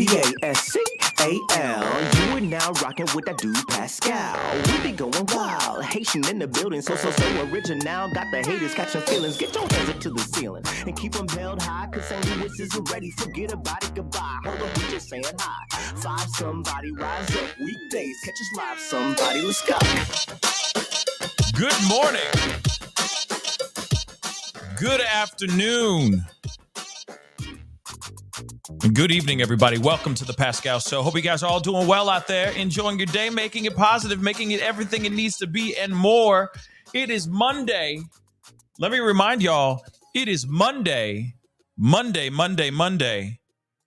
Pascal. You are now rocking with that dude Pascal. We be going wild, Haitian in the building, so original. Got the haters catching feelings. Get your hands up to the ceiling and keep them held high, cause St. Louis isn't ready. Forget about it, goodbye. Hold up, we just saying hi. Five somebody, rise up weekdays. Catch us live, somebody, let's go. Good morning. Good afternoon. And good evening, everybody. Welcome to the Pascal Show. Hope you guys are all doing well out there, enjoying your day, making it positive, making it everything it needs to be and more. It is Monday. Let me remind y'all, it is Monday.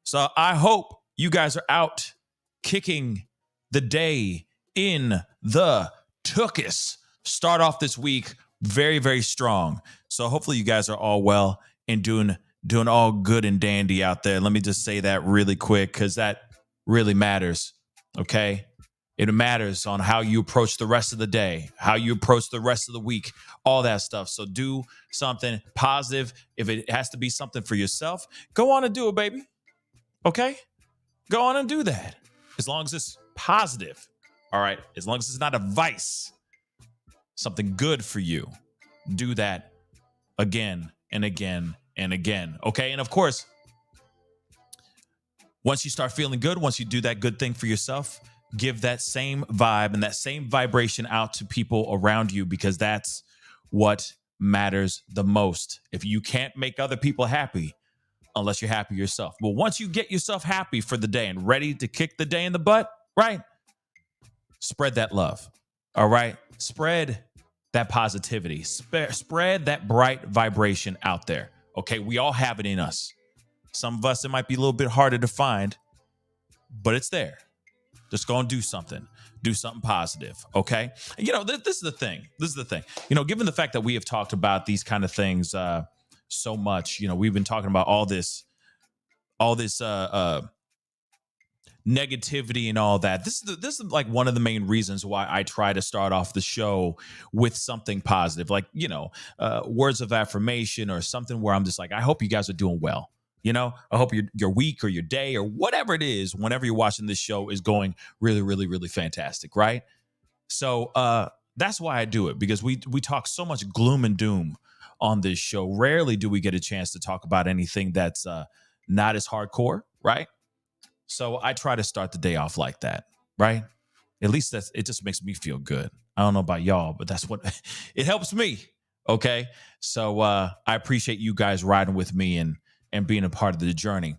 So I hope you guys are out kicking the day in the tuchus. Start off this week very, very strong. So hopefully you guys are all well and doing all good and dandy out there. Let me just say that really quick because that really matters, okay? It matters on how you approach the rest of the day, how you approach the rest of the week, all that stuff. So do something positive. If it has to be something for yourself, go on and do it, baby, okay? Go on and do that as long as it's positive, all right? As long as it's not a vice, something good for you. Do that again and again and again, okay? And of course, once you start feeling good, once you do that good thing for yourself, give that same vibe and that same vibration out to people around you, because that's what matters the most. If you can't make other people happy unless you're happy yourself. Well, once you get yourself happy for the day and ready to kick the day in the butt, right? Spread that love, all right? Spread that positivity. Spread that bright vibration out there. Okay, we all have it in us. Some of us, it might be a little bit harder to find, but it's there. Just go and do something. Do something positive, okay? And, you know, this is the thing. You know, given the fact that we have talked about these kind of things so much, you know, we've been talking about all this negativity and all that. This is like one of the main reasons why I try to start off the show with something positive, like, you know, words of affirmation or something where I'm just like, I hope you guys are doing well. You know, I hope your week or your day or whatever it is, whenever you're watching this show, is going really, really, really fantastic, right? So that's why I do it, because we talk so much gloom and doom on this show. Rarely do we get a chance to talk about anything that's not as hardcore, right? So I try to start the day off like that, right? At least it just makes me feel good. I don't know about y'all, but that's what it helps me. Okay. So I appreciate you guys riding with me and being a part of the journey.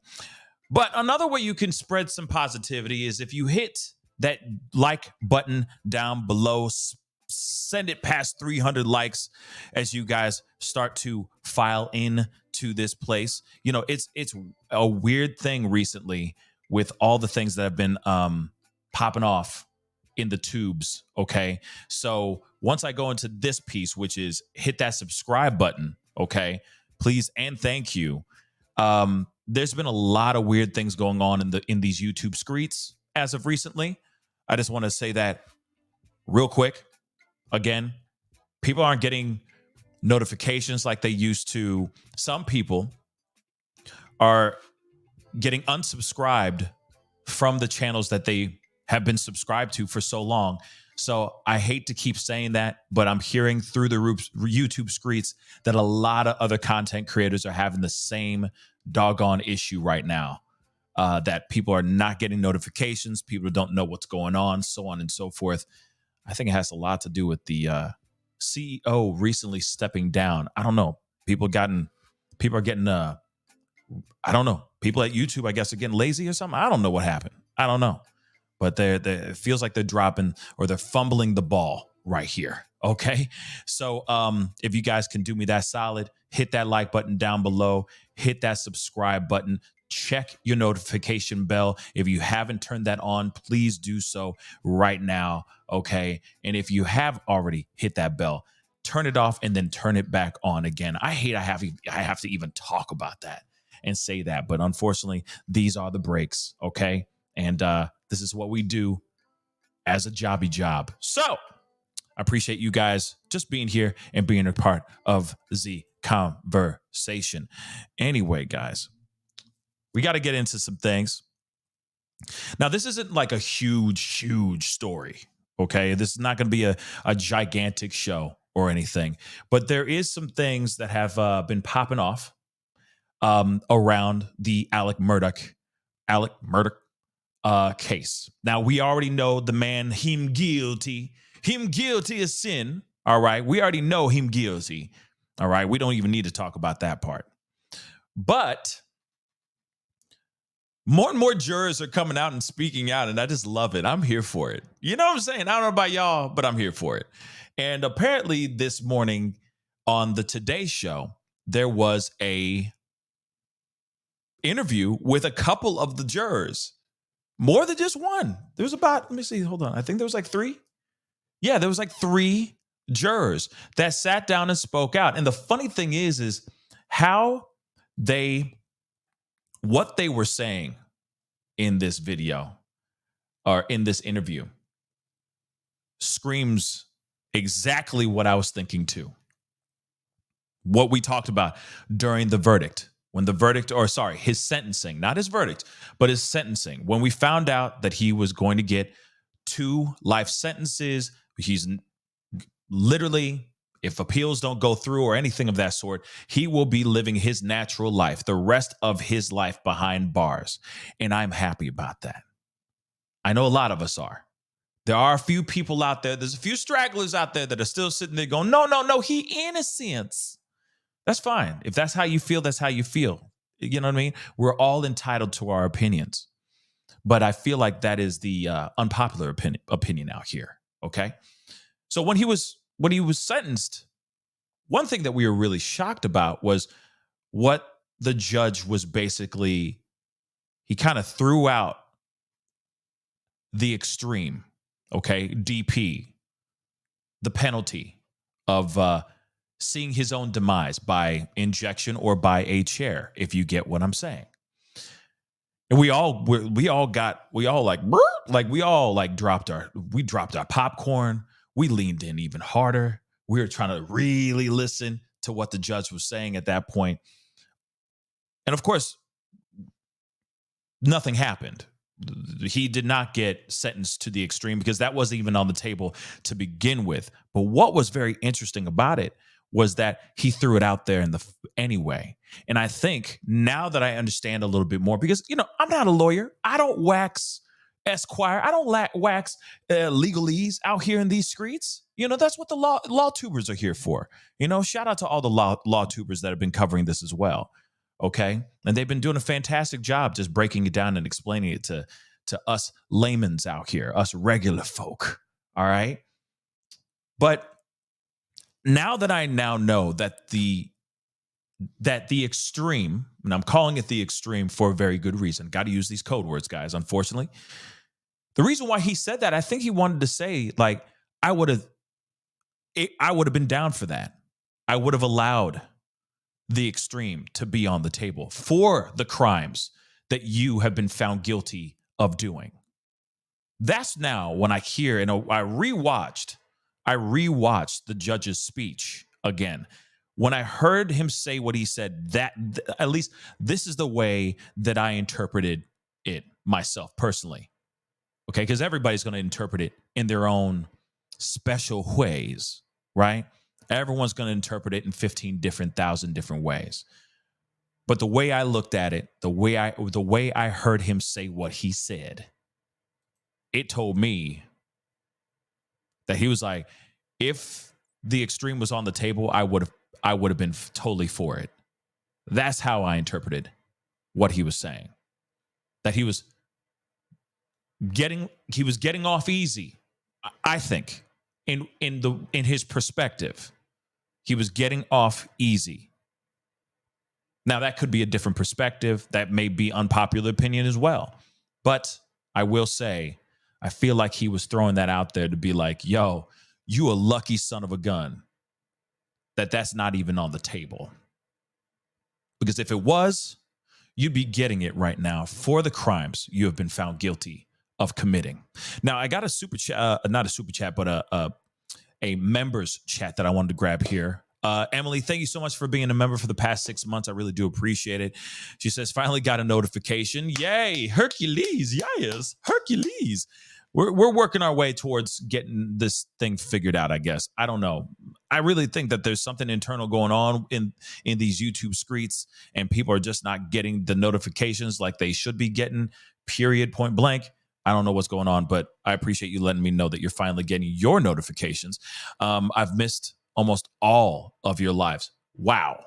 But another way you can spread some positivity is if you hit that like button down below, send it past 300 likes as you guys start to file in to this place. You know, it's a weird thing recently with all the things that have been popping off in the tubes, okay? So once I go into this piece, which is hit that subscribe button, okay? Please and thank you. There's been a lot of weird things going on in these YouTube streets as of recently. I just want to say that real quick. Again, people aren't getting notifications like they used to. Some people are getting unsubscribed from the channels that they have been subscribed to for so long. So I hate to keep saying that, but I'm hearing through the YouTube streets that a lot of other content creators are having the same doggone issue right now, that people are not getting notifications. People don't know what's going on, so on and so forth. I think it has a lot to do with the CEO recently stepping down. I don't know. People are getting I don't know. People at YouTube, I guess, are getting lazy or something. I don't know what happened. I don't know. But it feels like they're dropping or they're fumbling the ball right here. Okay. So if you guys can do me that solid, hit that like button down below, hit that subscribe button, check your notification bell. If you haven't turned that on, please do so right now. Okay. And if you have already hit that bell, turn it off and then turn it back on again. I have to even talk about that and say that, but unfortunately, these are the breaks, okay? And this is what we do as a jobby job. So I appreciate you guys just being here and being a part of the conversation. Anyway, guys, we got to get into some things. Now, this isn't like a huge story. Okay. This is not going to be a gigantic show or anything, but there is some things that have been popping off around the Alec Murdaugh case. Now, we already know the man, him guilty as sin. All right. We already know him guilty. All right. We don't even need to talk about that part. But more and more jurors are coming out and speaking out, and I just love it. I'm here for it. You know what I'm saying? I don't know about y'all, but I'm here for it. And apparently this morning on the Today Show, there was a interview with a couple of the jurors. More than just one. There was about, let me see, hold on. I think there was like 3. Yeah, there was like 3 jurors that sat down and spoke out. And the funny thing is how what they were saying in this video or in this interview screams exactly what I was thinking too. What we talked about during the verdict, when the verdict, or sorry, his sentencing, not his verdict, but his sentencing. When we found out that he was going to get 2 life sentences, he's literally, if appeals don't go through or anything of that sort, he will be living his natural life, the rest of his life behind bars. And I'm happy about that. I know a lot of us are. There are a few people out there, there's a few stragglers out there that are still sitting there going, no, he innocent. That's fine. If that's how you feel, that's how you feel. You know what I mean? We're all entitled to our opinions. But I feel like that is the unpopular opinion out here. Okay. So when he was sentenced, one thing that we were really shocked about was what the judge was basically, he kind of threw out the extreme, okay, DP, the penalty of seeing his own demise by injection or by a chair, if you get what I'm saying. And we all dropped our popcorn. We leaned in even harder. We were trying to really listen to what the judge was saying at that point. And of course, nothing happened. He did not get sentenced to the extreme because that wasn't even on the table to begin with. But what was very interesting about it was that he threw it out there anyway. And I think now that I understand a little bit more, because, I'm not a lawyer. I don't wax Esquire. I don't wax legalese out here in these streets. That's what the law tubers are here for. Shout out to all the law tubers that have been covering this as well. Okay. And they've been doing a fantastic job just breaking it down and explaining it to us laymen's out here, us regular folk. All right. But now that I know that the extreme, and I'm calling it the extreme for a very good reason. Got to use these code words, guys, unfortunately. The reason why he said that, I think he wanted to say, like, I would have been down for that. I would have allowed the extreme to be on the table for the crimes that you have been found guilty of doing. That's now when I hear, and I rewatched the judge's speech again. When I heard him say what he said, that at least this is the way that I interpreted it myself personally. Okay, because everybody's going to interpret it in their own special ways, right? Everyone's going to interpret it in 15,000 different ways. But the way I looked at it, the way I heard him say what he said, it told me that he was like, if the extreme was on the table, I would have been totally for it. That's how I interpreted what he was saying. That he was getting off easy, I think, in his perspective. He was getting off easy. Now, that could be a different perspective. That may be unpopular opinion as well. But I will say, I feel like he was throwing that out there to be like, yo, you a lucky son of a gun that's not even on the table. Because if it was, you'd be getting it right now for the crimes you have been found guilty of committing. Now, I got a super chat, not a super chat, but a members chat that I wanted to grab here. Emily, thank you so much for being a member for the past 6 months. I really do appreciate it. She says, finally got a notification. Yay, Hercules. Yes, Hercules. We're working our way towards getting this thing figured out, I guess. I don't know. I really think that there's something internal going on in these YouTube streets, and people are just not getting the notifications like they should be getting, period, point blank. I don't know what's going on, but I appreciate you letting me know that you're finally getting your notifications. I've missed almost all of your lives. Wow.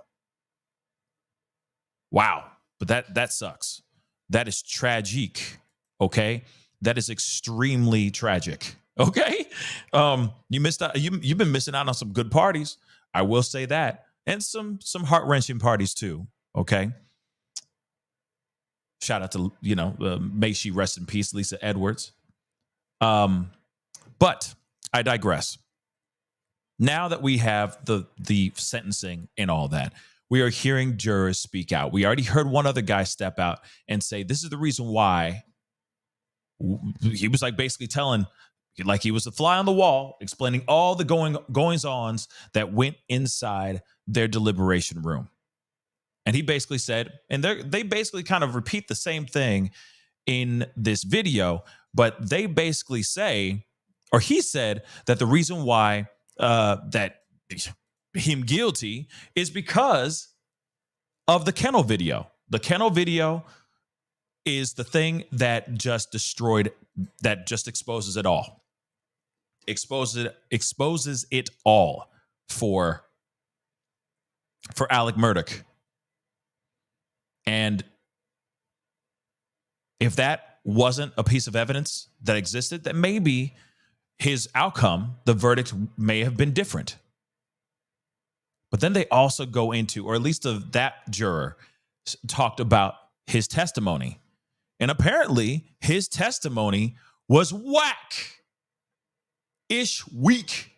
But that sucks. That is tragic. Okay. That is extremely tragic. Okay. You missed out. You've been missing out on some good parties. I will say that. And some heart-wrenching parties too. Okay. Shout out to, may she rest in peace, Lisa Edwards. But I digress. Now that we have the sentencing and all that, we are hearing jurors speak out. We already heard one other guy step out and say, this is the reason why. He was like basically telling, like he was a fly on the wall, explaining all the goings-ons that went inside their deliberation room. And he basically said, and they basically kind of repeat the same thing in this video, but they basically say, or he said that the reason why that him guilty is because of the kennel video. The kennel video is the thing that just destroyed, that just exposes it all. Exposes it all for Alec Murdaugh. And if that wasn't a piece of evidence that existed, that maybe his outcome, the verdict, may have been different. But then they also go into, or at least that juror talked about his testimony. And apparently his testimony was whack-ish weak.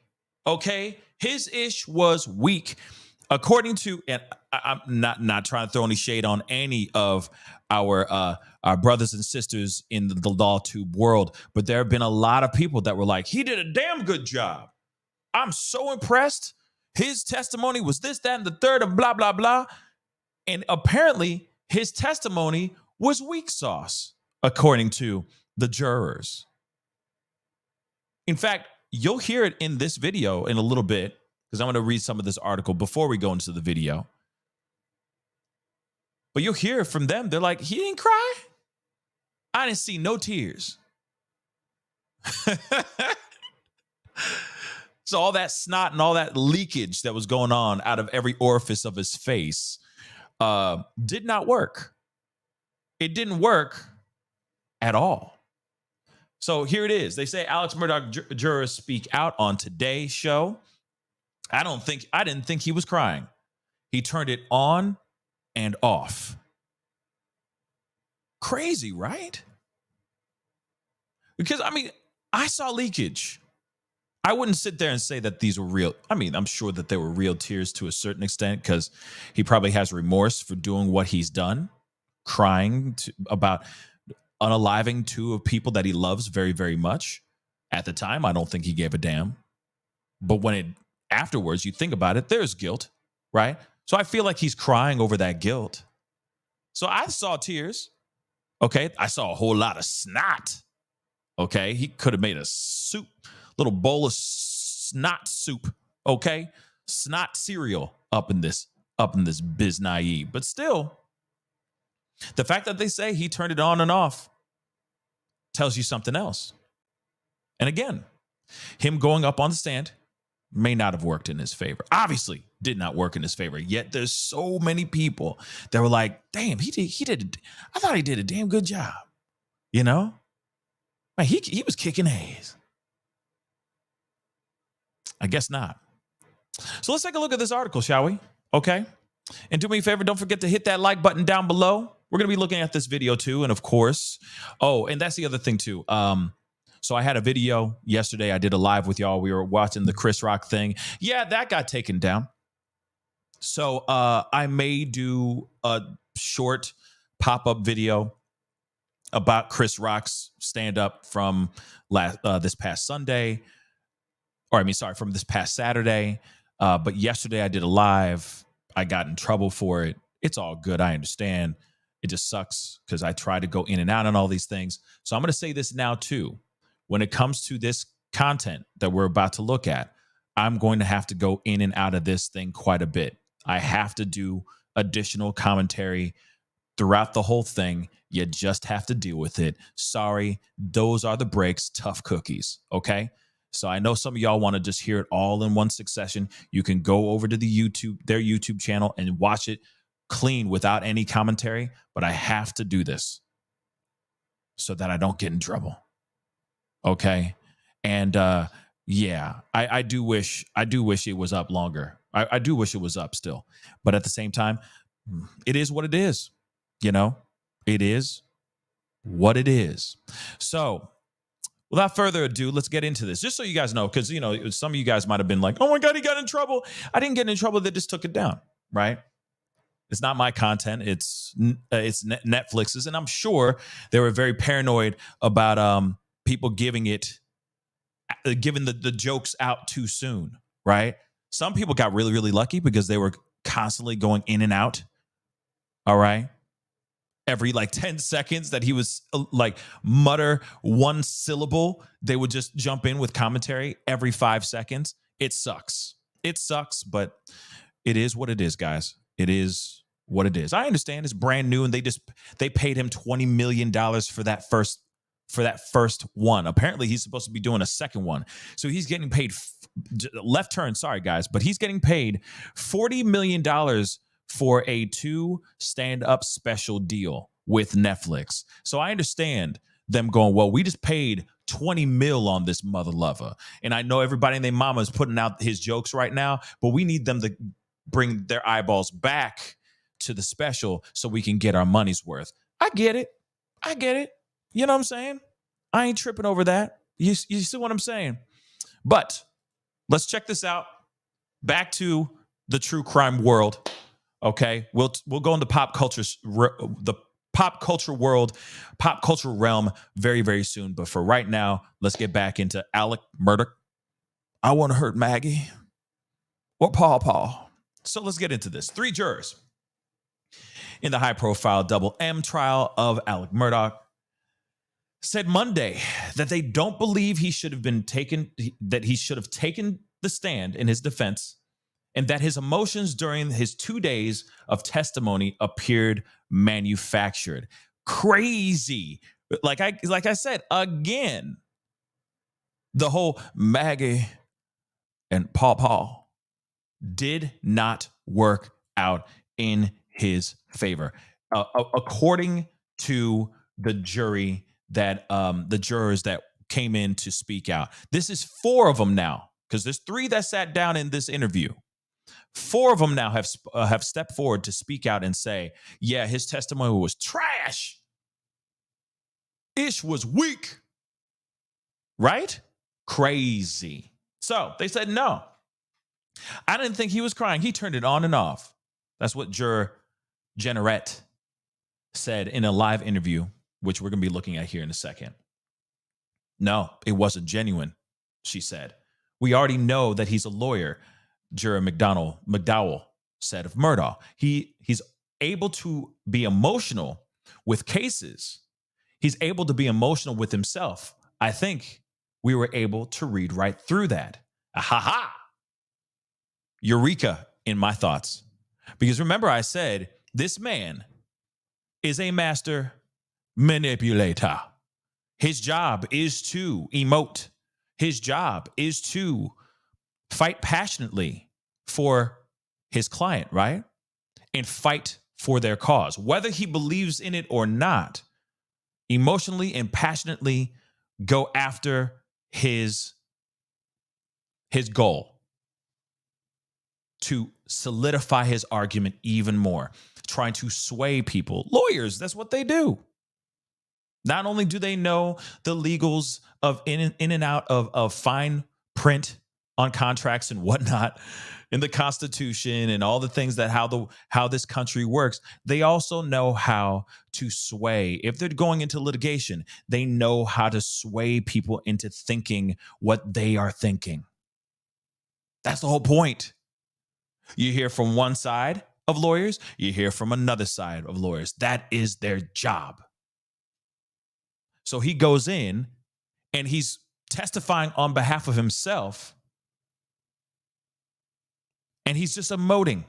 Okay? His ish was weak. According to, and I'm not trying to throw any shade on any of our brothers and sisters in the law tube world, but there have been a lot of people that were like, he did a damn good job. I'm so impressed. His testimony was this, that, and the third, and blah, blah, blah. And apparently his testimony was weak sauce, according to the jurors. In fact, you'll hear it in this video in a little bit, because I'm going to read some of this article before we go into the video. But you'll hear from them. They're like, he didn't cry? I didn't see no tears. So all that snot and all that leakage that was going on out of every orifice of his face did not work. It didn't work at all. So here it is. They say Alex Murdaugh jurors speak out on today's show. I didn't think he was crying. He turned it on and off. Crazy, right? Because, I saw leakage. I wouldn't sit there and say that these were real. I'm sure that there were real tears to a certain extent, because he probably has remorse for doing what he's done, crying about unaliving two of people that he loves very, very much. At the time, I don't think he gave a damn. But afterwards, you think about it, there's guilt, right? So I feel like he's crying over that guilt. So I saw tears. Okay. I saw a whole lot of snot. Okay. He could have made a little bowl of snot soup. Okay. Snot cereal up in this biz naive. But still, the fact that they say he turned it on and off tells you something else. And again, him going up on the stand may not have worked in his favor. Obviously did not work in his favor. Yet there's so many people that were like, damn, I thought he did a damn good job. You know? Like he was kicking ass. I guess not. So let's take a look at this article, shall we? Okay. And do me a favor, don't forget to hit that like button down below. We're going to be looking at this video too. And of course, and that's the other thing too. So I had a video yesterday. I did a live with y'all. We were watching the Chris Rock thing. Yeah, that got taken down. So I may do a short pop-up video about Chris Rock's stand-up from this past Sunday. From this past Saturday. But yesterday I did a live. I got in trouble for it. It's all good. I understand. It just sucks because I try to go in and out on all these things. So I'm going to say this now too. When it comes to this content that we're about to look at, I'm going to have to go in and out of this thing quite a bit. I have to do additional commentary throughout the whole thing. You just have to deal with it. Sorry, those are the breaks. Tough cookies. Okay. So I know some of y'all want to just hear it all in one succession. You can go over to their YouTube channel and watch it clean without any commentary, but I have to do this so that I don't get in trouble. Okay. And yeah, I do wish it was up longer. I do wish it was up still. But at the same time, it is what it is. You know, it is what it is. So without further ado, let's get into this. Just so you guys know, because, you know, some of you guys might have been like, oh my God, he got in trouble. I didn't get in trouble. They just took it down, right? It's not my content. It's Netflix's. And I'm sure they were very paranoid about people giving the jokes out too soon, right? Some people got really, really lucky because they were constantly going in and out. All right. Every like 10 seconds that he was like mutter one syllable, they would just jump in with commentary every 5 seconds. It sucks. It sucks, but it is what it is, guys. It is what it is. I understand it's brand new and they paid him $20 million for that first one. Apparently he's supposed to be doing a second one. So he's getting paid left turn. Sorry guys, but he's getting paid $40 million for a 2 stand-up special deal with Netflix. So I understand them going, well, we just paid 20 mil on this mother lover. And I know everybody and their mama is putting out his jokes right now, but we need them to bring their eyeballs back to the special so we can get our money's worth. I get it. You know what I'm saying? I ain't tripping over that. You see what I'm saying? But let's check this out. Back to the true crime world. Okay, we'll go into the pop culture world, pop culture realm very, very soon. But for right now, let's get back into Alec Murdaugh. I want to hurt Maggie or Paul. So let's get into this. 3 jurors in the high-profile Double M trial of Alec Murdaugh said Monday that they don't believe he should have taken the stand in his defense, and that his emotions during his 2 days of testimony appeared manufactured. Crazy. Like I said, again, the whole Maggie and Paul did not work out in his favor. According to the jury the jurors that came in to speak out. This is 4 of them now, because there's 3 that sat down in this interview. 4 of them now have stepped forward to speak out and say, yeah, his testimony was trash. Ish was weak. Right? Crazy. So they said, no, I didn't think he was crying. He turned it on and off. That's what juror Generette said in a live interview, which we're going to be looking at here in a second. No, it wasn't genuine, she said. We already know that he's a lawyer, Juror McDowell said of Murdaugh. He's able to be emotional with cases. He's able to be emotional with himself. I think we were able to read right through that. Ha! Eureka in my thoughts. Because remember I said, this man is a master manipulator. His job is to emote. His job is to fight passionately for his client, right? And fight for their cause. Whether he believes in it or not, emotionally and passionately go after his goal to solidify his argument even more, trying to sway people. Lawyers, that's what they do. Not only do they know the legals of in and out of fine print on contracts and whatnot in the Constitution and all the things that how this country works, they also know how to sway. If they're going into litigation, they know how to sway people into thinking what they are thinking. That's the whole point. You hear from one side of lawyers, you hear from another side of lawyers. That is their job. So he goes in and he's testifying on behalf of himself, and he's just emoting,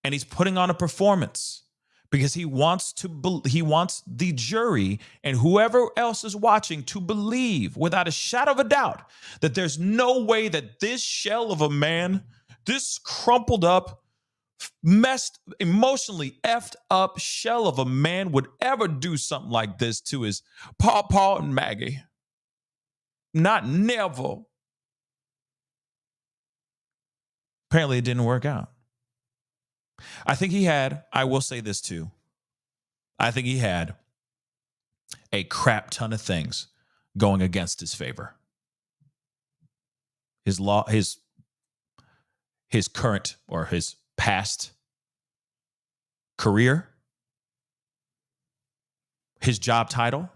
and he's putting on a performance because he wants the jury and whoever else is watching to believe without a shadow of a doubt that there's no way that this shell of a man, this crumpled up, messed, emotionally effed up shell of a man would ever do something like this to his Paw and Maggie. Not never. Apparently it didn't work out. I will say this too. I think he had a crap ton of things going against his favor. His current or his past career, his job title,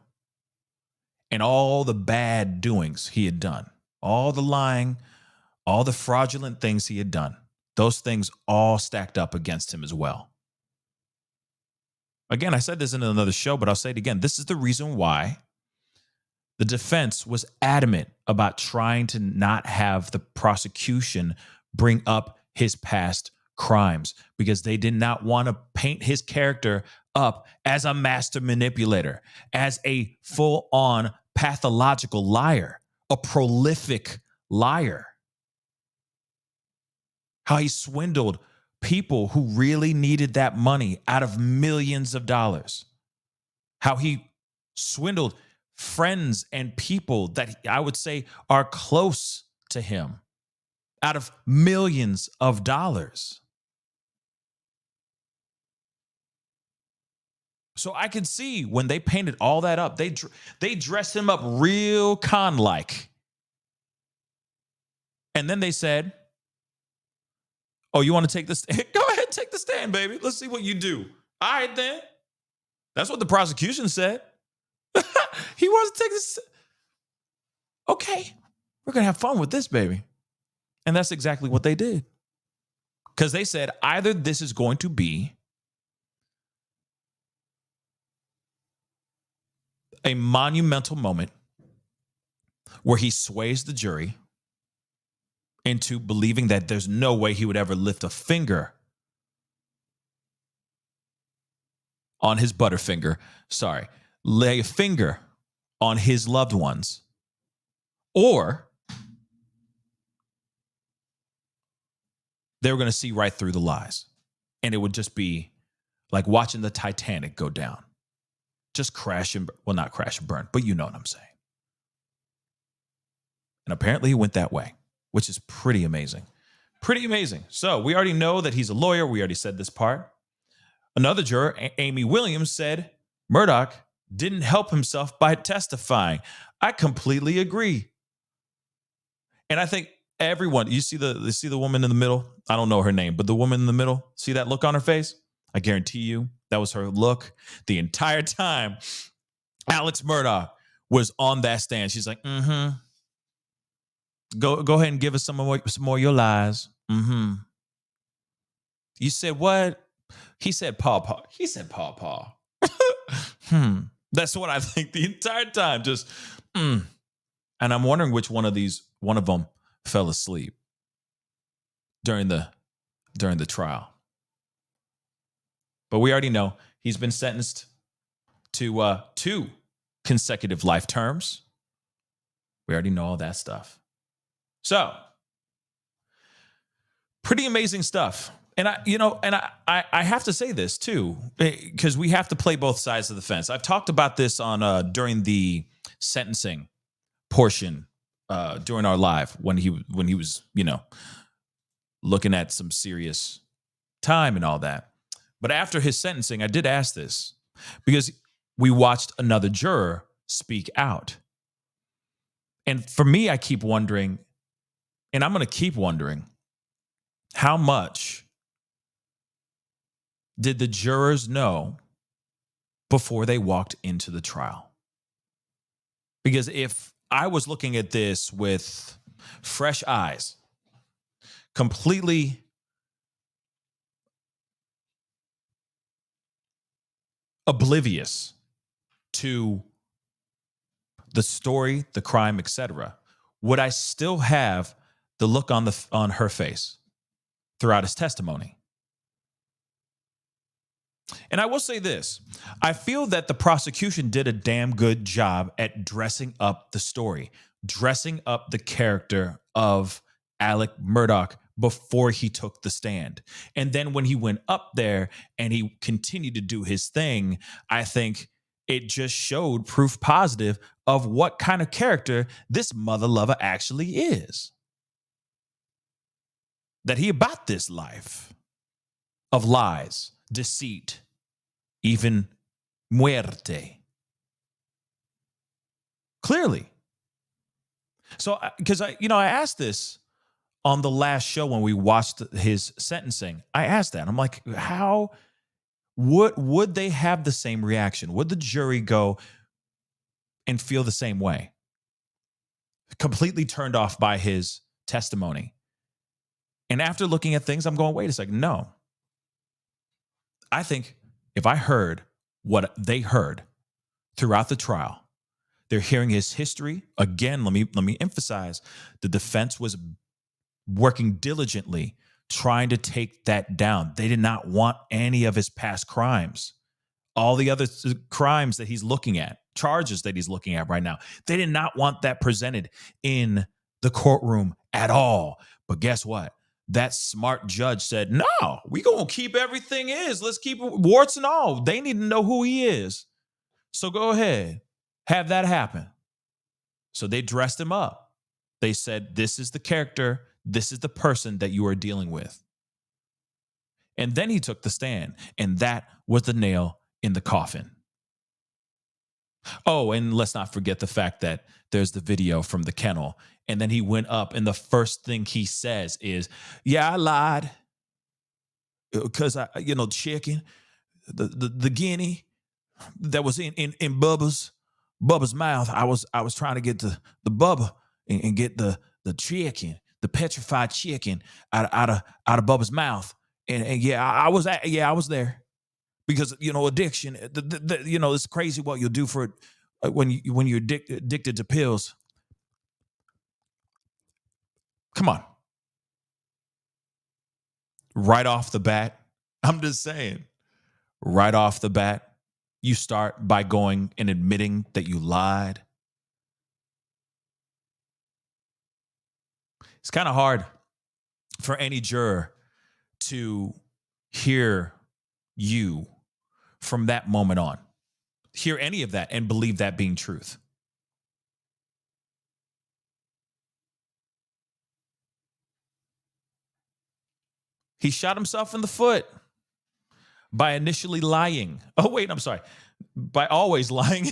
and all the bad doings he had done, all the lying, all the fraudulent things he had done. Those things all stacked up against him as well. Again, I said this in another show, but I'll say it again. This is the reason why the defense was adamant about trying to not have the prosecution bring up his past crimes, because they did not want to paint his character up as a master manipulator, as a full-on pathological liar, a prolific liar. How he swindled people who really needed that money out of millions of dollars. How he swindled friends and people that I would say are close to him out of millions of dollars. So I could see when they painted all that up, they dressed him up real con-like. And then they said, oh, you want to take this? Go ahead, take the stand, baby. Let's see what you do. All right, then. That's what the prosecution said. He wants to take this. Okay, we're going to have fun with this, baby. And that's exactly what they did. Because they said either this is going to be a monumental moment where he sways the jury into believing that there's no way he would ever lift a finger on his butterfinger. Sorry, lay a finger on his loved ones. Or they were going to see right through the lies. And it would just be like watching the Titanic go down. Just crash and, well, not crash and burn, but you know what I'm saying. And apparently he went that way, which is pretty amazing. Pretty amazing. So we already know that he's a lawyer. We already said this part. Another juror, Amy Williams, said Murdaugh didn't help himself by testifying. I completely agree. And I think everyone, you see the woman in the middle? I don't know her name, but the woman in the middle, see that look on her face? I guarantee you that was her look the entire time Alex Murdaugh was on that stand. She's like, Go ahead and give us some more of your lies. You said what? He said paw. He said paw. That's what I think the entire time. Just And I'm wondering which one of them fell asleep during the trial. But we already know he's been sentenced to 2 consecutive life terms. We already know all that stuff. So, pretty amazing stuff. And I have to say this too, because we have to play both sides of the fence. I've talked about this on during the sentencing portion during our live when he was, looking at some serious time and all that. But after his sentencing, I did ask this because we watched another juror speak out. And for me, I keep wondering, and I'm going to keep wondering, how much did the jurors know before they walked into the trial? Because if I was looking at this with fresh eyes, completely oblivious to the story, the crime, etc., would I still have the look on her face throughout his testimony? And I will say this. I feel that the prosecution did a damn good job at dressing up the story, dressing up the character of Alec Murdaugh before he took the stand. And then when he went up there and he continued to do his thing, I think it just showed proof positive of what kind of character this mother lover actually is. That he about this life of lies, deceit, even muerte. Clearly. So, because I asked this on the last show when we watched his sentencing. I asked that. I'm like, how would they have the same reaction? Would the jury go and feel the same way? Completely turned off by his testimony. And after looking at things, I'm going, wait a second, no. I think if I heard what they heard throughout the trial, they're hearing his history. Again, let me emphasize, the defense was working diligently trying to take that down. They did not want any of his past crimes, all the other crimes that he's looking at, charges that he's looking at right now. They did not want that presented in the courtroom at all. But guess what? That smart judge said, no, we going to keep everything is. Let's keep it warts and all. They need to know who he is. So go ahead, have that happen. So they dressed him up. They said, this is the character. This is the person that you are dealing with. And then he took the stand, and that was the nail in the coffin. Oh, and let's not forget the fact that there's the video from the kennel. And then he went up, and the first thing he says is, yeah, I lied. Because chicken, the guinea that was in Bubba's mouth. I was trying to get the Bubba and get the chicken, the petrified chicken out of Bubba's mouth. And yeah, I was there. Because, addiction, it's crazy what you'll do for it when you're addicted to pills. Come on. Right off the bat, I'm just saying, right off the bat, you start by going and admitting that you lied. It's kind of hard for any juror to hear you from that moment on, hear any of that and believe that being truth. He shot himself in the foot by initially lying. Oh, wait, I'm sorry. By always lying.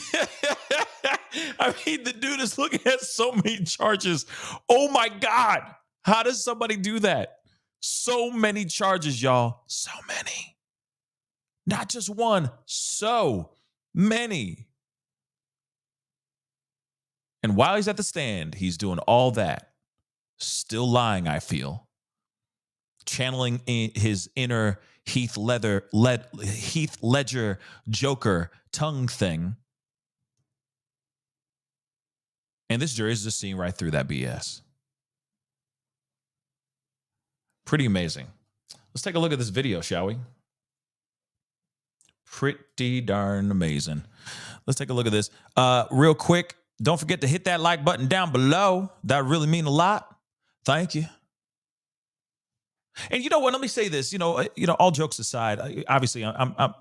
I mean, the dude is looking at so many charges. Oh my God. How does somebody do that? So many charges, y'all. So many. Not just one, so many. And while he's at the stand, he's doing all that, still lying, I feel, channeling his inner Heath Ledger Joker tongue thing. And this jury is just seeing right through that BS. Pretty amazing. Let's take a look at this video, shall we? Pretty darn amazing. Let's take a look at this. Real quick, don't forget to hit that like button down below. That really mean a lot. Thank you. And you know what? Let me say this. All jokes aside, obviously,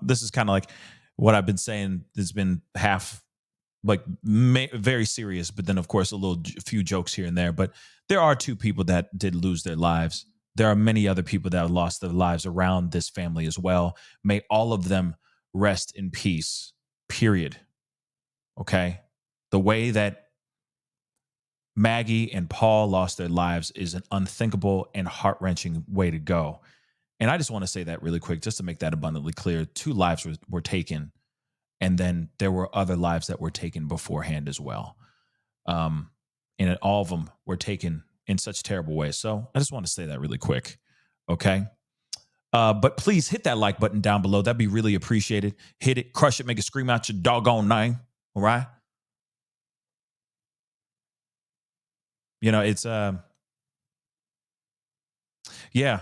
this is kind of like what I've been saying. Has been half like very serious, but then of course a few jokes here and there. But there are two people that did lose their lives. There are many other people that have lost their lives around this family as well. May all of them rest in peace, period. Okay? The way that Maggie and Paul lost their lives is an unthinkable and heart-wrenching way to go. And I just want to say that really quick, just to make that abundantly clear. 2 lives were taken, and then there were other lives that were taken beforehand as well. And all of them were taken in such terrible ways. So I just want to say that really quick, okay? But please hit that like button down below. That'd be really appreciated. Hit it, crush it, make it scream out your doggone name. All right. You know, it's yeah.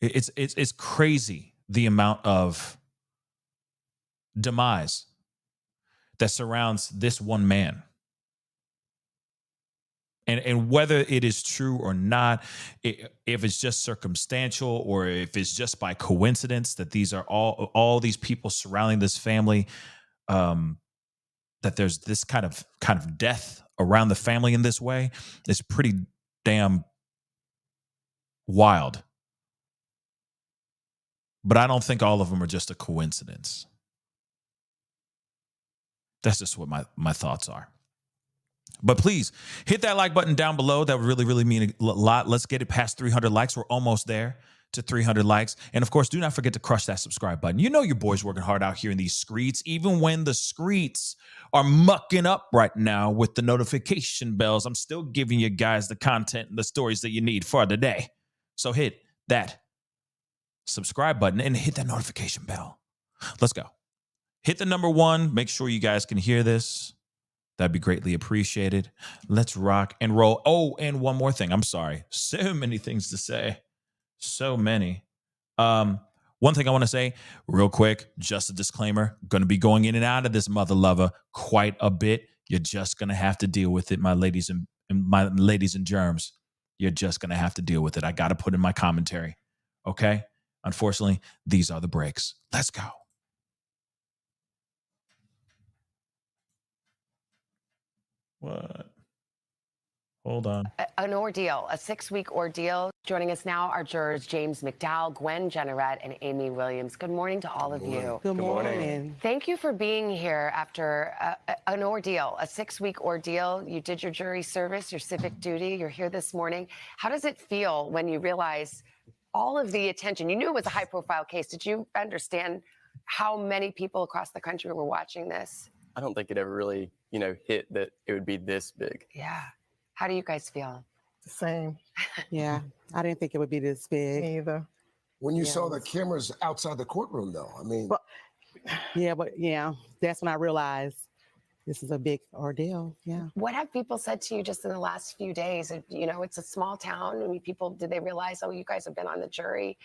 It's crazy the amount of demise that surrounds this one man. And whether it is true or not, if it's just circumstantial or if it's just by coincidence that these are all these people surrounding this family, that there's this kind of death around the family in this way, is pretty damn wild. But I don't think all of them are just a coincidence. That's just what my thoughts are. But please hit that like button down below. That would really, really mean a lot. Let's get it past 300 likes. We're almost there to 300 likes. And of course, do not forget to crush that subscribe button. You know your boy's working hard out here in these streets, even when the streets are mucking up right now with the notification bells. I'm still giving you guys the content and the stories that you need for the day. So hit that subscribe button and hit that notification bell. Let's go. Hit the number 1. Make sure you guys can hear this. That'd be greatly appreciated. Let's rock and roll. Oh, and one more thing. I'm sorry. So many things to say. So many. One thing I want to say real quick, just a disclaimer, going to be going in and out of this mother lover quite a bit. You're just going to have to deal with it, my ladies and germs. You're just going to have to deal with it. I got to put in my commentary. Okay? Unfortunately, these are the breaks. Let's go. What? Hold on. An ordeal, a 6-week ordeal. Joining us now are jurors James McDowell, Gwen Generette, and Amy Williams. Good morning to all of you. Good morning. Thank you for being here after an ordeal, a 6-week ordeal. You did your jury service, your civic duty. You're here this morning. How does it feel when you realize all of the attention? You knew it was a high-profile case. Did you understand how many people across the country were watching this? I don't think it ever really, hit that it would be this big. Yeah. How do you guys feel? The same. Yeah, I didn't think it would be this big. Me either. When you saw the cameras outside the courtroom, though, I mean, Yeah, that's when I realized this is a big ordeal. Yeah. What have people said to you just in the last few days? It's a small town. I mean, did they realize, oh, you guys have been on the jury?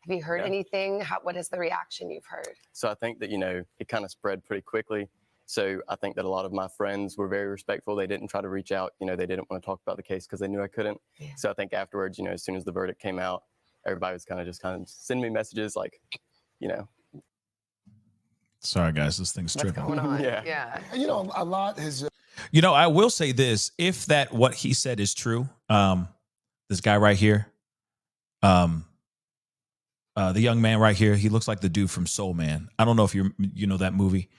Have you heard anything? What is the reaction you've heard? So I think that, it kind of spread pretty quickly. So I think that a lot of my friends were very respectful. They didn't try to reach out. They didn't want to talk about the case because they knew I couldn't. Yeah. So I think afterwards, as soon as the verdict came out, everybody was kind of sending me messages like, Sorry, guys, this thing's tripping. What's going on? Yeah. a lot has. I will say this: if what he said is true, this guy right here, the young man right here, he looks like the dude from Soul Man. I don't know if you know that movie.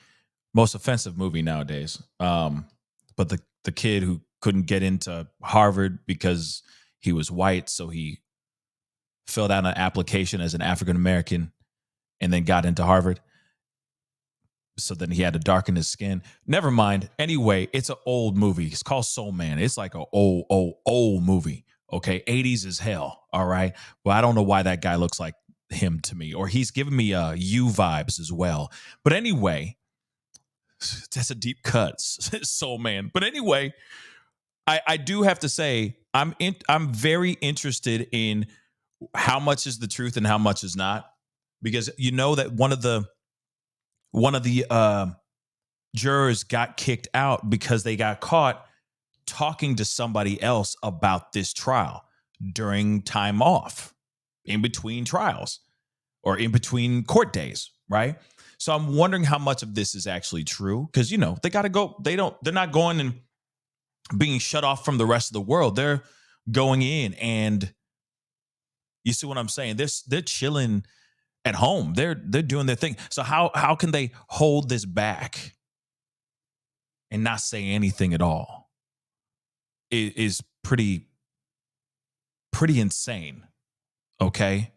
Most offensive movie nowadays. But the kid who couldn't get into Harvard because he was white, so he filled out an application as an African American and then got into Harvard. So then he had to darken his skin. Never mind. Anyway, it's an old movie. It's called Soul Man. It's like an old movie. Okay, 80s as hell. All right. Well, I don't know why that guy looks like him to me, or he's giving me you vibes as well. But anyway, that's a deep cut, Soul Man. But anyway, I do have to say I'm very interested in how much is the truth and how much is not, because that one of the jurors got kicked out because they got caught talking to somebody else about this trial during time off, in between trials or in between court days, right? So I'm wondering how much of this is actually true, because they got to go. They're not going and being shut off from the rest of the world. They're going in, and you see what I'm saying? They're chilling at home. They're doing their thing. So how can they hold this back and not say anything at all? It is pretty insane. Okay,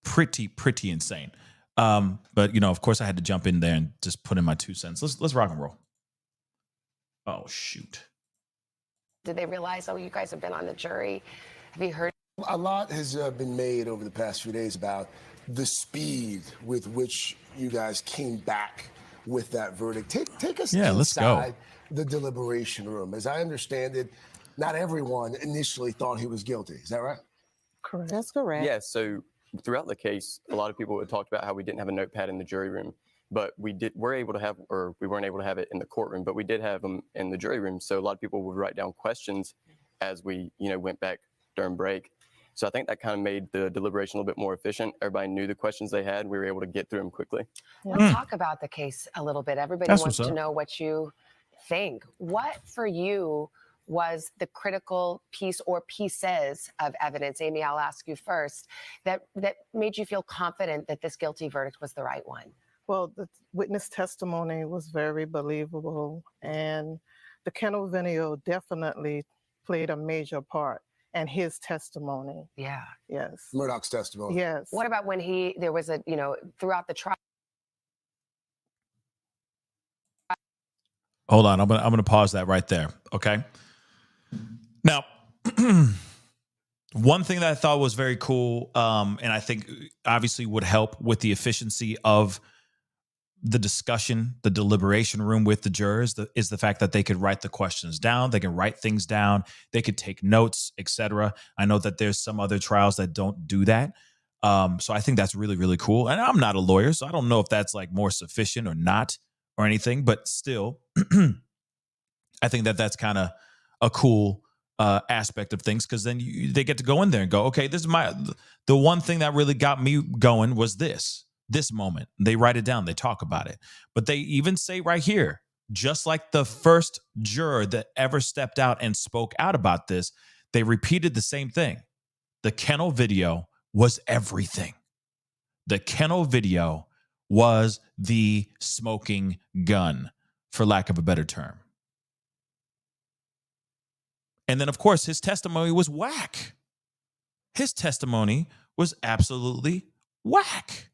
pretty insane. But of course, I had to jump in there and just put in my 2 cents. Let's rock and roll. Oh shoot! Did they realize, oh, you guys have been on the jury? Have you heard? A lot has been made over the past few days about the speed with which you guys came back with that verdict. Take us let's go. inside the deliberation room. As I understand it, not everyone initially thought he was guilty. Is that right? Correct. That's correct. Yeah, so throughout the case, a lot of people had talked about how we didn't have a notepad in the jury room, but we weren't able to have it in the courtroom, but we did have them in the jury room. So a lot of people would write down questions as we, went back during break. So I think that kind of made the deliberation a little bit more efficient. Everybody knew the questions they had. We were able to get through them quickly. Let's talk about the case a little bit. Everybody That's wants what's to up. know what you think. What for you was the critical piece or pieces of evidence, Amy, I'll ask you first, that made you feel confident that this guilty verdict was the right one? Well, the witness testimony was very believable, and the kennel video definitely played a major part, and his testimony. Yeah. Yes. Murdaugh's testimony. Yes. What about when there was throughout the trial? Hold on, I'm gonna pause that right there. Okay. Now, one thing that I thought was very cool, and I think obviously would help with the efficiency of the discussion, the deliberation room with the jurors, is the fact that they could write the questions down, they can write things down, they could take notes, etc. I know that there's some other trials that don't do that. So I think that's really, really cool. And I'm not a lawyer, so I don't know if that's like more sufficient or not or anything, but still, I think that that's kind of a cool aspect of things, because then they get to go in there and go, okay, this is the one thing that really got me going was this moment. They write it down, they talk about it, but they even say right here, just like the first juror that ever stepped out and spoke out about this, they repeated the same thing. The kennel video was everything. The kennel video was the smoking gun, for lack of a better term. And then, of course, his testimony was whack. His testimony was absolutely whack.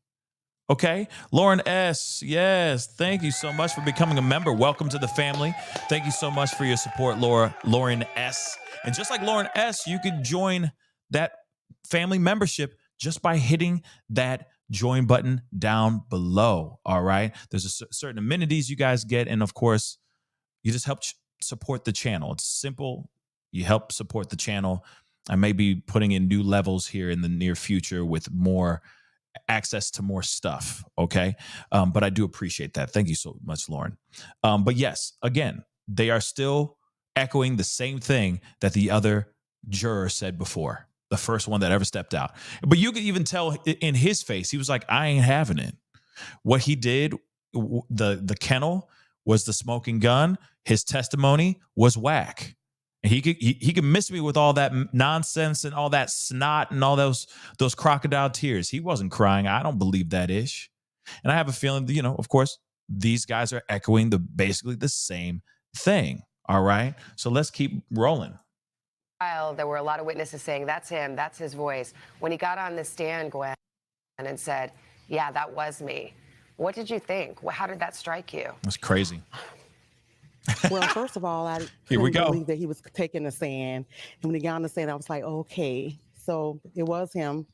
Okay. Lauren S. Yes. Thank you so much for becoming a member. Welcome to the family. Thank you so much for your support, Lauren S. And just like Lauren S., you could join that family membership just by hitting that join button down below. All right. There's certain amenities you guys get. And of course, you just help support the channel. It's simple. You help support the channel. I may be putting in new levels here in the near future with more access to more stuff. Okay. But I do appreciate that. Thank you so much, Lauren. But yes, again, they are still echoing the same thing that the other juror said before, the first one that ever stepped out. But you could even tell in his face, he was like, I ain't having it. What he did, the kennel was the smoking gun. His testimony was whack. He could miss me with all that nonsense and all that snot and all those crocodile tears. He wasn't crying. I don't believe that ish. And I have a feeling that, of course, these guys are echoing basically the same thing. All right. So let's keep rolling. There were a lot of witnesses saying that's him, that's his voice. When he got on the stand, Gwen, and said, yeah, that was me. What did you think? How did that strike you? That's crazy. Well, first of all, I Here we couldn't go. believe that he was taking the stand. And when he got on the stand, I was like, okay, so it was him.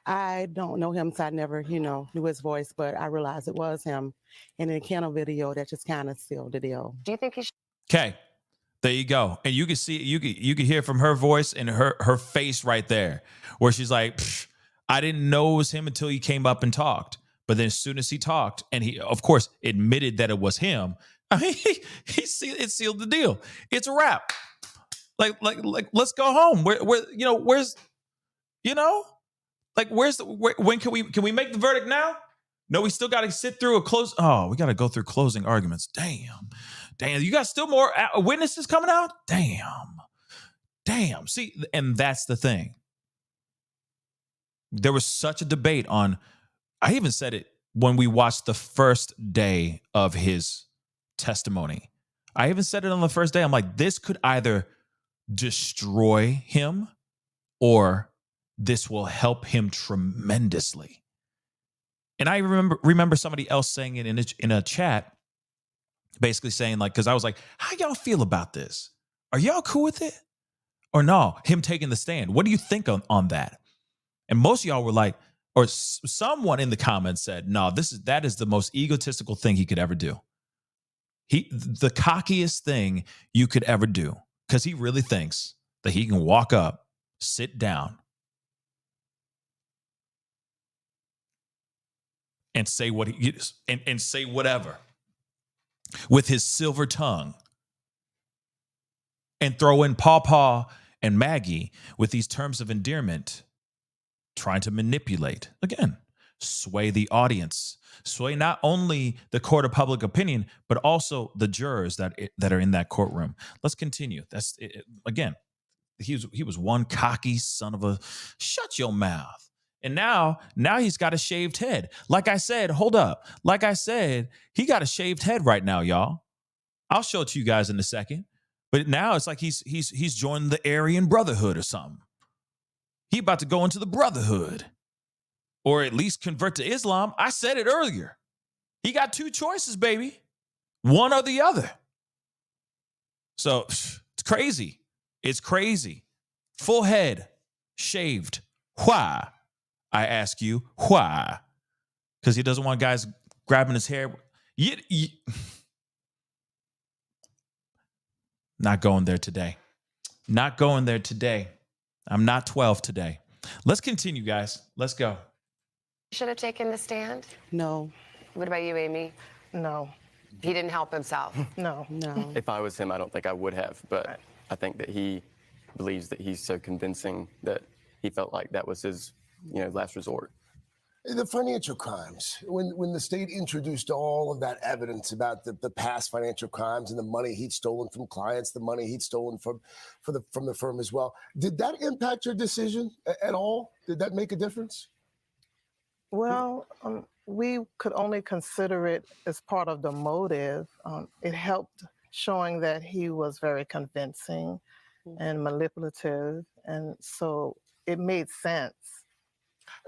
I don't know him, so I never, knew his voice, but I realized it was him. And in the kennel video, that just kind of sealed the deal. Do you think he should? Okay, there you go. And you can see, you can hear from her voice and her face right there, where she's like, I didn't know it was him until he came up and talked. But then as soon as he talked, and he, of course, admitted that it was him, I mean, it sealed the deal. It's a wrap. Like, let's go home. Where's when can we make the verdict now? No, we still got to sit through we got to go through closing arguments. Damn. You got still more witnesses coming out? Damn. See, and that's the thing. There was such a debate on, I even said it when we watched the first day of his testimony. I even said it on the first day. I'm like, this could either destroy him or this will help him tremendously. And I remember somebody else saying it in a chat, basically saying, like, because I was like, how y'all feel about this? Are y'all cool with it? Or no, him taking the stand. What do you think on that? And most of y'all were like, or someone in the comments said, no, that is the most egotistical thing he could ever do. The cockiest thing you could ever do, because he really thinks that he can walk up, sit down, and say what he and say whatever with his silver tongue, and throw in Paw and Maggie with these terms of endearment, trying to manipulate, again, sway the audience, sway not only the court of public opinion, but also the jurors that are in that courtroom. Let's continue. That's it. Again, he was one cocky son of a, shut your mouth. And now he's got a shaved head. Like I said, hold up. Like I said, he got a shaved head right now, y'all. I'll show it to you guys in a second. But now it's like he's joined the Aryan Brotherhood or something. He about to go into the Brotherhood, or at least convert to Islam. I said it earlier. He got two choices, baby. One or the other. So it's crazy. It's crazy. Full head, shaved. Why? I ask you, why? Because he doesn't want guys grabbing his hair. Not going there today. Not going there today. I'm not 12 today. Let's continue, guys. Let's go. Should have taken the stand? No. What about you, Amy? No, He didn't help himself. no. No. If I was him, I don't think I would have, but I think that he believes that he's so convincing that he felt like that was his, last resort. The financial crimes, when the state introduced all of that evidence about the past financial crimes and the money he'd stolen from clients, the money he'd stolen from the firm as well, did that impact your decision at all? Did that make a difference? Well, we could only consider it as part of the motive. It helped showing that he was very convincing and manipulative, and so it made sense.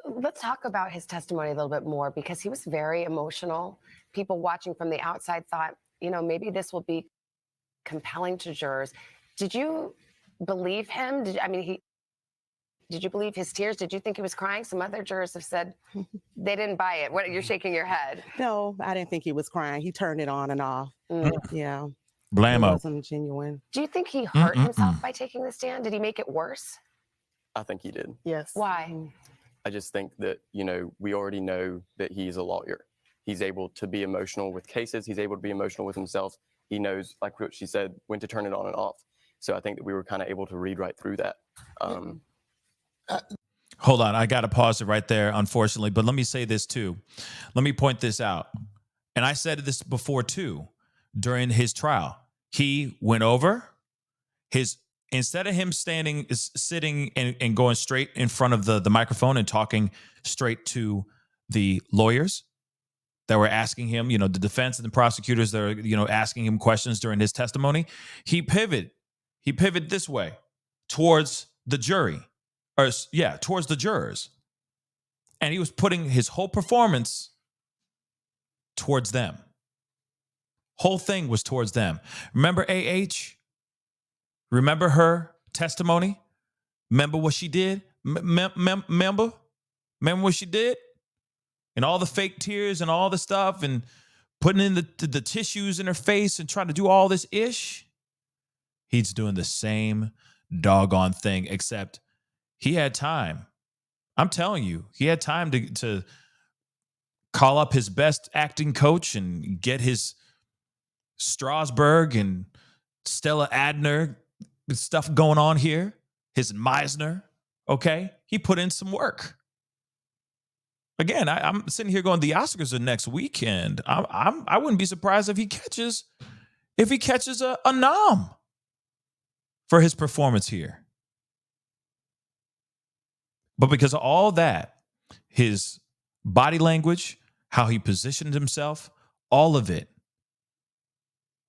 Let's talk about his testimony a little bit more, because he was very emotional. People watching from the outside thought, maybe this will be compelling to jurors. Did you believe him? Did you believe his tears? Did you think he was crying? Some other jurors have said they didn't buy it. What, you're shaking your head. No, I didn't think he was crying. He turned it on and off. Yeah. It Blammo. wasn't genuine. Do you think he hurt himself by taking the stand? Did he make it worse? I think he did. Yes. Why? I just think that, we already know that he's a lawyer. He's able to be emotional with cases. He's able to be emotional with himself. He knows, like what she said, when to turn it on and off. So I think that we were kind of able to read right through that. Hold on. I got to pause it right there, unfortunately. But let me say this, too. Let me point this out. And I said this before, too, during his trial. He went over instead of him sitting and going straight in front of the microphone and talking straight to the lawyers that were asking him, the defense and the prosecutors that are, asking him questions during his testimony, he pivoted this way towards the jury, towards the jurors. And he was putting his whole performance towards them. Whole thing was towards them. Remember AH? Remember her testimony? Remember what she did? Remember what she did? And all the fake tears and all the stuff and putting in the tissues in her face and trying to do all this ish? He's doing the same doggone thing, except he had time. I'm telling you, he had time to call up his best acting coach and get his Strasberg and Stella Adler stuff going on here, his Meisner, okay? He put in some work. Again, I'm sitting here going, the Oscars are next weekend. I wouldn't be surprised if he catches a nom for his performance here. But because of all that, his body language, how he positioned himself, all of it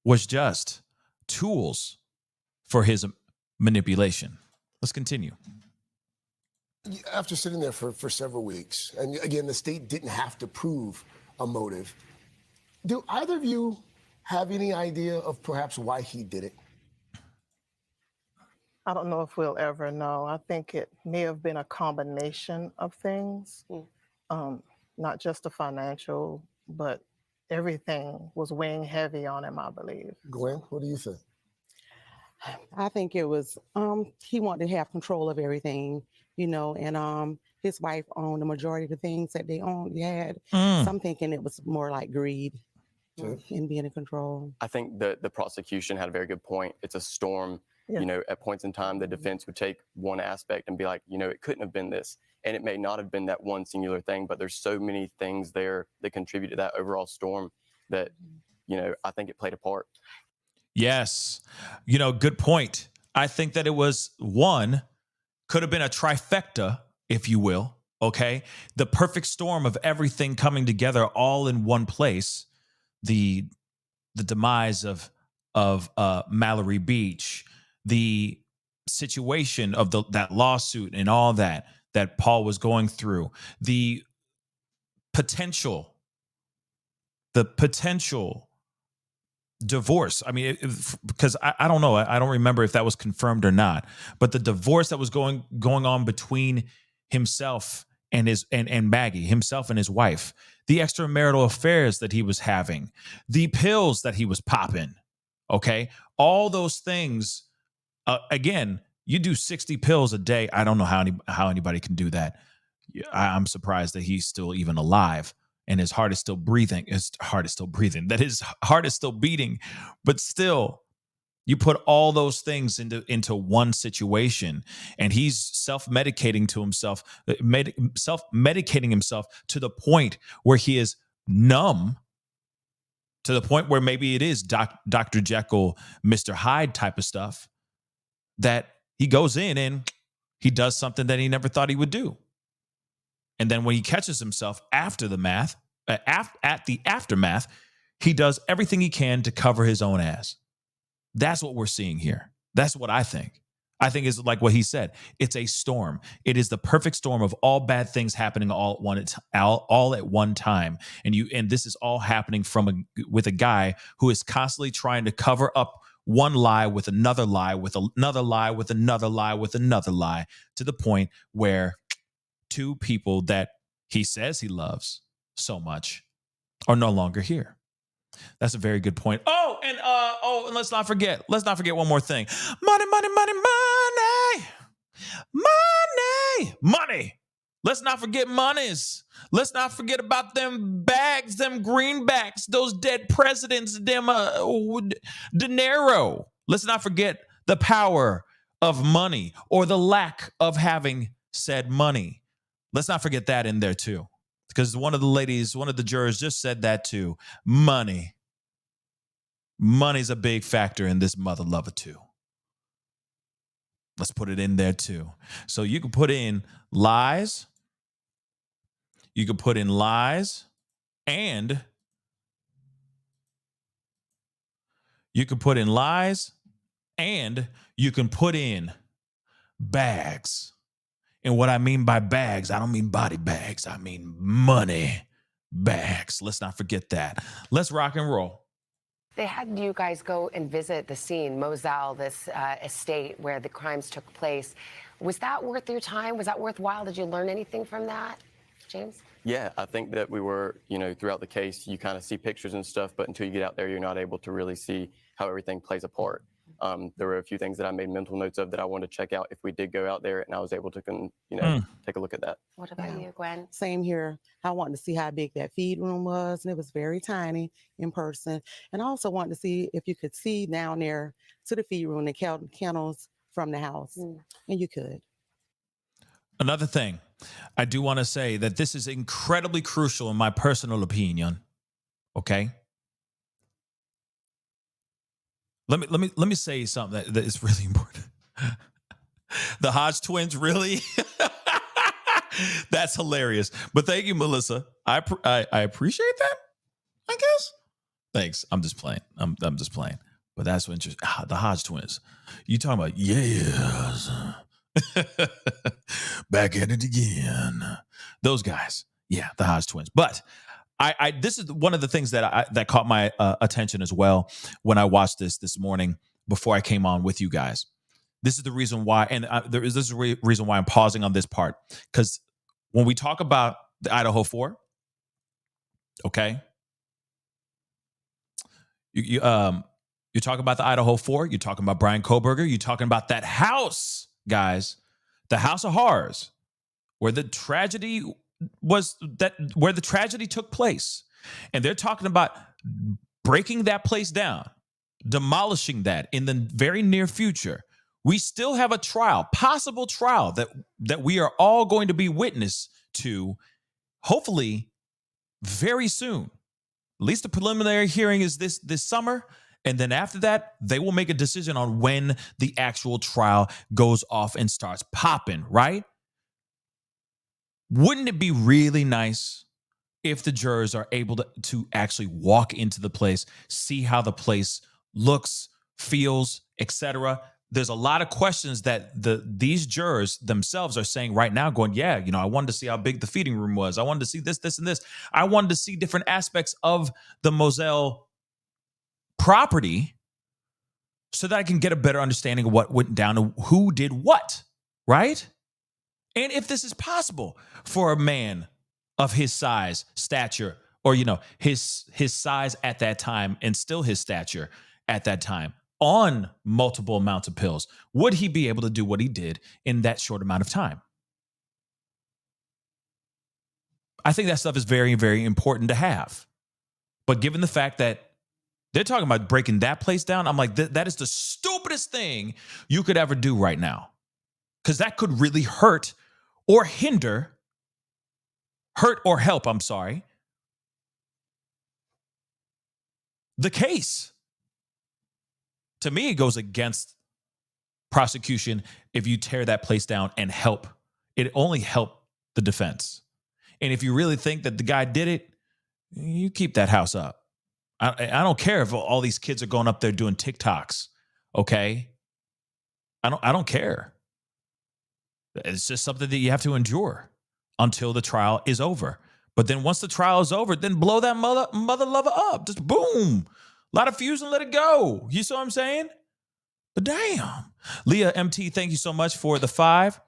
was just tools for his manipulation. Let's continue. After sitting there for several weeks, and again, the state didn't have to prove a motive, do either of you have any idea of perhaps why he did it? I don't know if we'll ever know. I think it may have been a combination of things, not just the financial, but everything was weighing heavy on him, I believe. Gwen, what do you think? I think it was he wanted to have control of everything, and his wife owned the majority of the things that they owned. They had. So I'm thinking it was more like greed and being in control. I think the prosecution had a very good point. It's a storm. Yeah. At points in time, the defense would take one aspect and be like, it couldn't have been this. And it may not have been that one singular thing, but there's so many things there that contribute to that overall storm that, I think it played a part. Yes. Good point. I think that it was could have been a trifecta, if you will. Okay. The perfect storm of everything coming together all in one place. The demise of Mallory Beach, the situation of that lawsuit and all that Paul was going through, the potential divorce. I mean, because I don't know. I don't remember if that was confirmed or not, but the divorce that was going on between himself and Maggie, himself and his wife, the extramarital affairs that he was having, the pills that he was popping. Okay. All those things. Again, you do 60 pills a day. I don't know how anybody can do that. I'm surprised that he's still even alive and his heart is still breathing. That his heart is still beating, but still, you put all those things into one situation, and he's self-medicating himself to the point where he is numb, to the point where maybe it is Dr. Jekyll, Mr. Hyde type of stuff, that he goes in and he does something that he never thought he would do. And then when he catches himself after the aftermath, he does everything he can to cover his own ass. That's what we're seeing here. That's what I think. I think it's like what he said. It's a storm. It is the perfect storm of all bad things happening all at one time. And this is all happening with a guy who is constantly trying to cover up one lie with another lie, with another lie, with another lie, with another lie, to the point where two people that he says he loves so much are no longer here. That's a very good point. And let's not forget one more thing. Money. Let's not forget monies. Let's not forget about them bags, them greenbacks, those dead presidents, them dinero. Let's not forget the power of money, or the lack of having said money. Let's not forget that in there too. Because one of the jurors just said that too. Money. Money's a big factor in this mother lover too. Let's put it in there too. So you can put in lies. You can put in lies, and you can put in lies, and you can put in bags. And what I mean by bags, I don't mean body bags. I mean money bags. Let's not forget that. Let's rock and roll. They had you guys go and visit the scene, Moselle, this estate where the crimes took place. Was that worth your time? Was that worthwhile? Did you learn anything from that, James? Yeah, I think that we were, throughout the case, you kind of see pictures and stuff, but until you get out there, you're not able to really see how everything plays a part. There were a few things that I made mental notes of that I wanted to check out if we did go out there, and I was able to, take a look at that. What about you, Gwen? Same here. I wanted to see how big that feed room was, and it was very tiny in person. And I also wanted to see if you could see down there to the feed room, the kennels from the house, and you could. Another thing, I do want to say that this is incredibly crucial in my personal opinion. Okay. Let me say something that is really important. The Hodge twins, really? That's hilarious. But thank you, Melissa. I appreciate that, I guess. Thanks. I'm just playing. I'm just playing. But that's what interesting. The Hodge twins. You talking about, yes. Back at it again. Those guys. Yeah, the Hodge twins. But this is one of the things that caught my attention as well when I watched this morning before I came on with you guys. This is the reason why, and this is the reason why I'm pausing on this part, because when we talk about the Idaho 4, okay, you're talking about the Idaho 4, you're talking about Brian Koberger, you're talking about that house, guys, the house of horrors, where the tragedy took place, and they're talking about breaking that place down, demolishing that in the very near future. We still have a trial, possible trial that we are all going to be witness to, hopefully very soon. At least the preliminary hearing is this summer. And then after that, they will make a decision on when the actual trial goes off and starts popping, right? Wouldn't it be really nice if the jurors are able to actually walk into the place, see how the place looks, feels, etc.? There's a lot of questions that these jurors themselves are saying right now, going, yeah, you know, I wanted to see how big the feeding room was. I wanted to see this, this, and this. I wanted to see different aspects of the Moselle property so that I can get a better understanding of what went down and who did what, right? And if this is possible for a man of his size, stature, or, you know, his size at that time and still his stature at that time, on multiple amounts of pills, would he be able to do what he did in that short amount of time? I think that stuff is very, very important to have. But given the fact that they're talking about breaking that place down, I'm like, that is the stupidest thing you could ever do right now. Because that could really hurt or help, the case. To me, it goes against prosecution if you tear that place down and help. It only help the defense. And if you really think that the guy did it, you keep that house up. I don't care if all these kids are going up there doing TikToks, okay? I don't care. It's just something that you have to endure until the trial is over. But then once the trial is over, then blow that mother lover up. Just boom. Light a fuse and let it go. You see what I'm saying? But damn. Leah MT, thank you so much for the 5.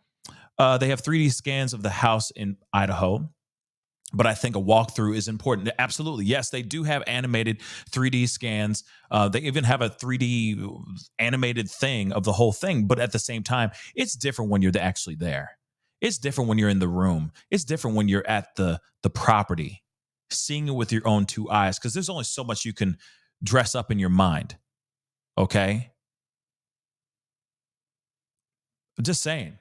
They have 3D scans of the house in Idaho, but I think a walkthrough is important. Absolutely. Yes, they do have animated 3D scans. They even have a 3D animated thing of the whole thing. But at the same time, it's different when you're actually there. It's different when you're in the room. It's different when you're at the property, seeing it with your own 2 eyes, because there's only so much you can dress up in your mind. Okay? I'm just saying.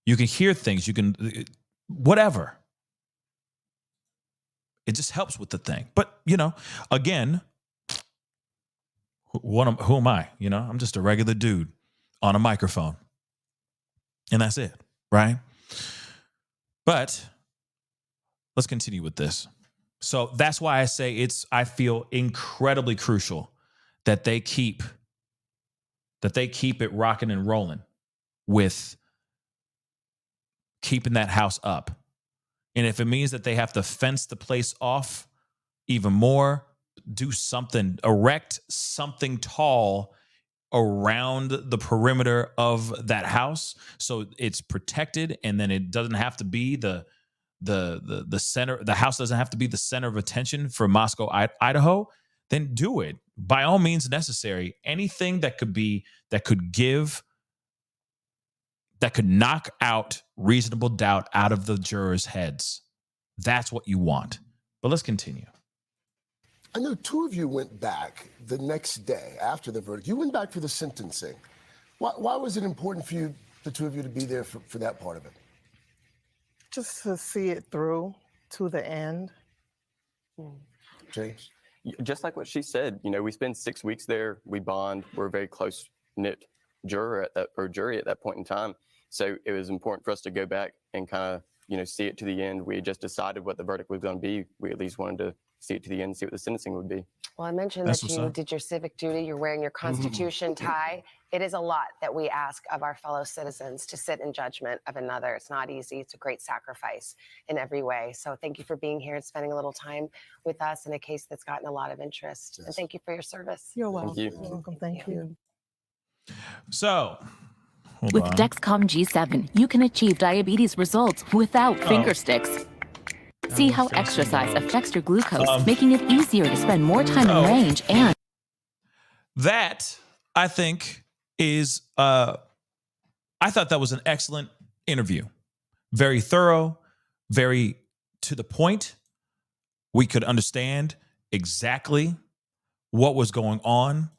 You can hear things. You can, whatever. It just helps with the thing. But, you know, again, who am I? You know, I'm just a regular dude on a microphone. And that's it, right? But let's continue with this. So that's why I say I feel incredibly crucial that they keep it rocking and rolling with keeping that house up. And if it means that they have to fence the place off even more, do something, erect something tall around the perimeter of that house so it's protected, and then it doesn't have to be the center. The house doesn't have to be the center of attention for Moscow, Idaho. Then do it by all means necessary. Anything that could knock out reasonable doubt out of the jurors' heads. That's what you want. But let's continue. I know 2 of you went back the next day after the verdict. You went back for the sentencing. Why was it important for you, the 2 of you, to be there for that part of it? Just to see it through to the end. James? Just like what she said, you know, we spend 6 weeks there. We bond. We're a very close-knit jury at that point in time. So it was important for us to go back and kind of, you know, see it to the end. We had just decided what the verdict was going to be. We at least wanted to see it to the end, see what the sentencing would be. Well, I mentioned that you did your civic duty. You're wearing your Constitution tie. It is a lot that we ask of our fellow citizens to sit in judgment of another. It's not easy. It's a great sacrifice in every way. So thank you for being here and spending a little time with us in a case that's gotten a lot of interest. Yes. And thank you for your service. You're welcome. Thank you. You're welcome. Thank you. So Hold With on. Dexcom G7, you can achieve diabetes results without finger sticks. See how exercise affects your glucose, making it easier to spend more time in range and... That, I think, is, I thought that was an excellent interview. Very thorough, very to the point. We could understand exactly what was going on.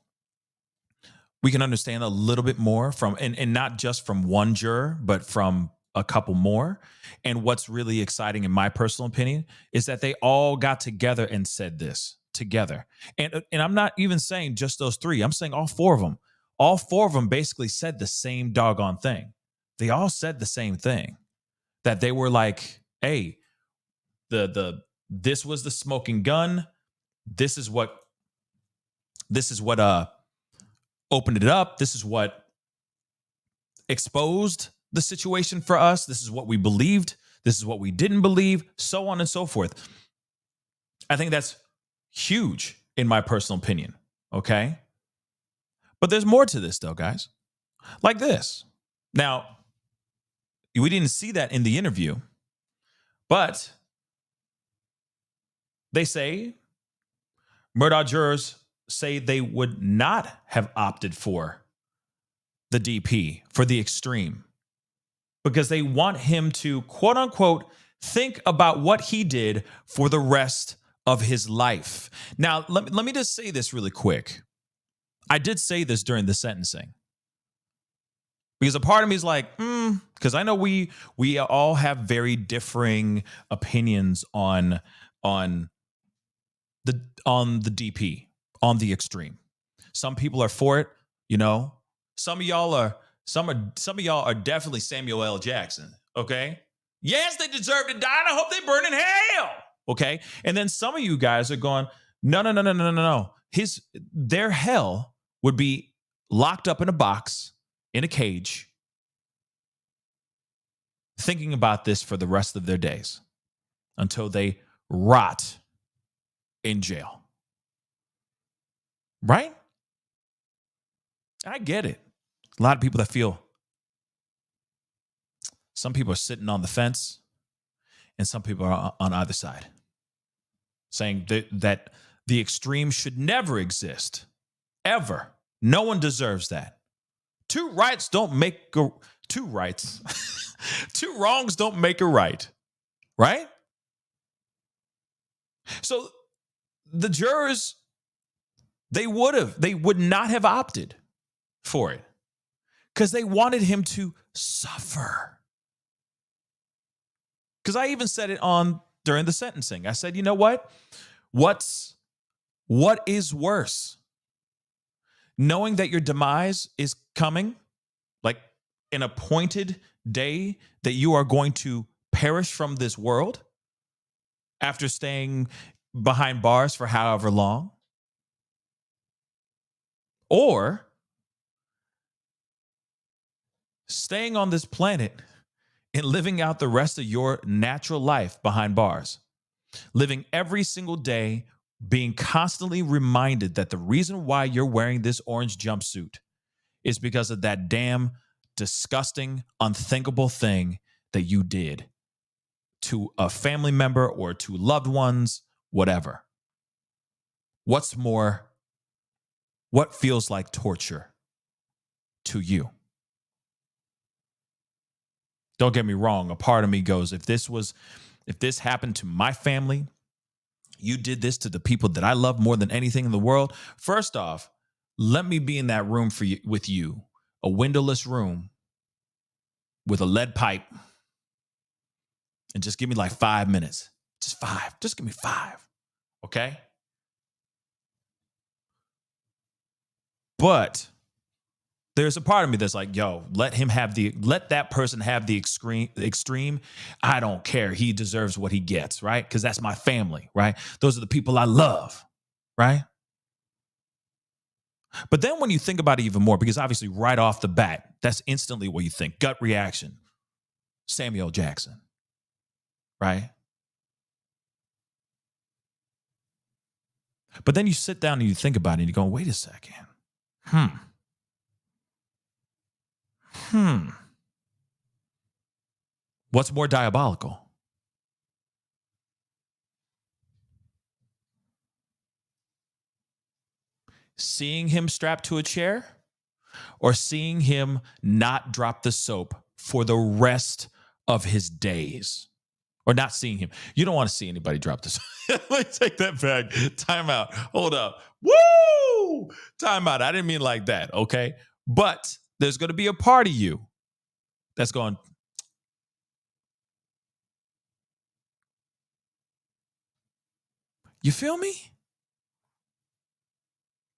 We can understand a little bit more from, and not just from one juror, but from a couple more. And what's really exciting, in my personal opinion, is that they all got together and said this together. And I'm not even saying just those three. I'm saying all four of them. All four of them basically said the same doggone thing. They all said the same thing. That they were like, hey, this was the smoking gun. This is what opened it up. This is what exposed the situation for us. This is what we believed. This is what we didn't believe, so on and so forth. I think that's huge in my personal opinion. Okay. But there's more to this though, guys. Like this. Now, we didn't see that in the interview, but they say Murdaugh jurors say they would not have opted for the DP, for the extreme, because they want him to, quote unquote, think about what he did for the rest of his life. Now, let me just say this really quick. I did say this during the sentencing, because a part of me is like, because I know we all have very differing opinions on the DP, on the extreme. Some people are for it, you know. Some of y'all are definitely Samuel L. Jackson, okay? Yes, they deserve to die, and I hope they burn in hell, okay? And then some of you guys are going, no. Their hell would be locked up in a box, in a cage, thinking about this for the rest of their days until they rot in jail. Right? I get it. A lot of people that feel, some people are sitting on the fence and some people are on either side, saying that the extreme should never exist, ever. No one deserves that. Two wrongs don't make a right, right? So the jurors, they would not have opted for it because they wanted him to suffer. Because I even said it during the sentencing. I said, you know what? What is worse? Knowing that your demise is coming, like an appointed day that you are going to perish from this world after staying behind bars for however long, or staying on this planet and living out the rest of your natural life behind bars, living every single day, being constantly reminded that the reason why you're wearing this orange jumpsuit is because of that damn disgusting, unthinkable thing that you did to a family member or to loved ones, whatever. What feels like torture to you? Don't get me wrong. A part of me goes, if this happened to my family, you did this to the people that I love more than anything in the world. First off, let me be in that room with you, a windowless room with a lead pipe, and just give me like 5 minutes. Just 5. Just give me 5. Okay? But there's a part of me that's like, yo, let that person have the extreme. I don't care. He deserves what he gets, right? Because that's my family, right? Those are the people I love, right? But then when you think about it even more, because obviously right off the bat, that's instantly what you think. Gut reaction. Samuel Jackson, right? But then you sit down and you think about it and you go, wait a second. What's more diabolical? Seeing him strapped to a chair or seeing him not drop the soap for the rest of his days? Or not seeing him. You don't want to see anybody drop this. Let me take that back. Time out. Hold up. Woo! Time out. I didn't mean like that, okay? But there's going to be a part of you that's going, you feel me?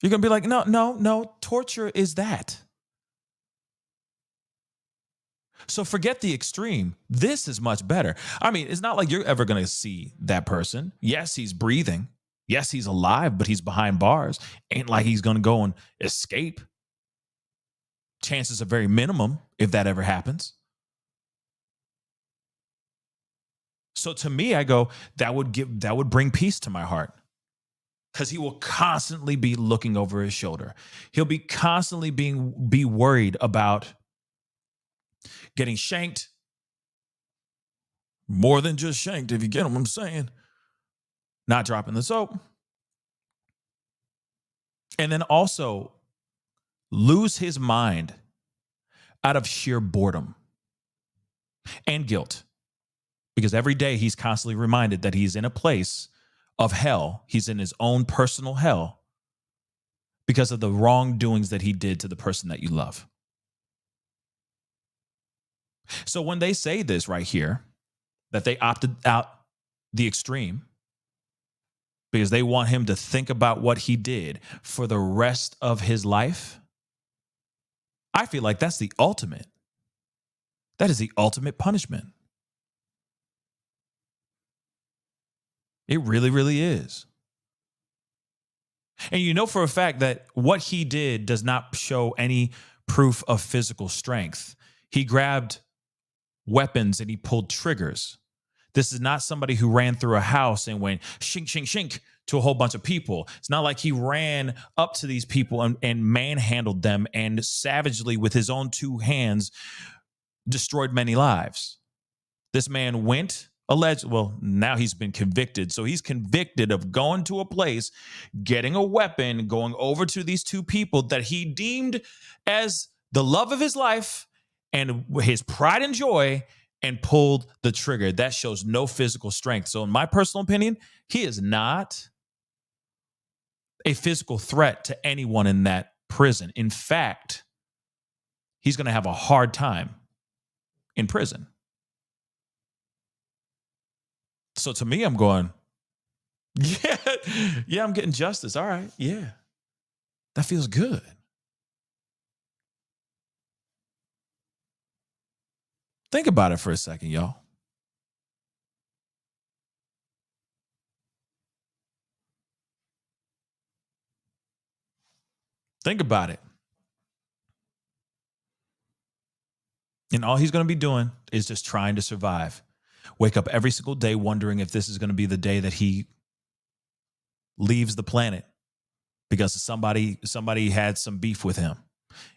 You're going to be like, no. Torture is that. So forget the extreme. This is much better. I mean, it's not like you're ever going to see that person. Yes, he's breathing. Yes, he's alive, but he's behind bars. Ain't like he's going to go and escape. Chances are very minimum if that ever happens. So to me, I go, that would bring peace to my heart. Because he will constantly be looking over his shoulder. He'll be constantly be worried about getting shanked. More than just shanked, if you get what I'm saying. Not dropping the soap. And then also lose his mind out of sheer boredom and guilt. Because every day he's constantly reminded that he's in a place of hell. He's in his own personal hell because of the wrongdoings that he did to the person that you love. So when they say this right here, that they opted out the extreme because they want him to think about what he did for the rest of his life, I feel like that's the ultimate. That is the ultimate punishment. It really, really is. And you know for a fact that what he did does not show any proof of physical strength. He grabbed weapons and he pulled triggers. This is not somebody who ran through a house and went shink, shink, shink to a whole bunch of people. It's not like he ran up to these people and manhandled them and savagely with his own two hands destroyed many lives. This man went now he's been convicted. So he's convicted of going to a place, getting a weapon, going over to these two people that he deemed as the love of his life and his pride and joy, and pulled the trigger. That shows no physical strength. So in my personal opinion, he is not a physical threat to anyone in that prison. In fact, he's going to have a hard time in prison. So to me, I'm going, yeah, I'm getting justice. All right, yeah, that feels good. Think about it for a second, y'all. Think about it. And all he's going to be doing is just trying to survive. Wake up every single day wondering if this is going to be the day that he leaves the planet because somebody had some beef with him.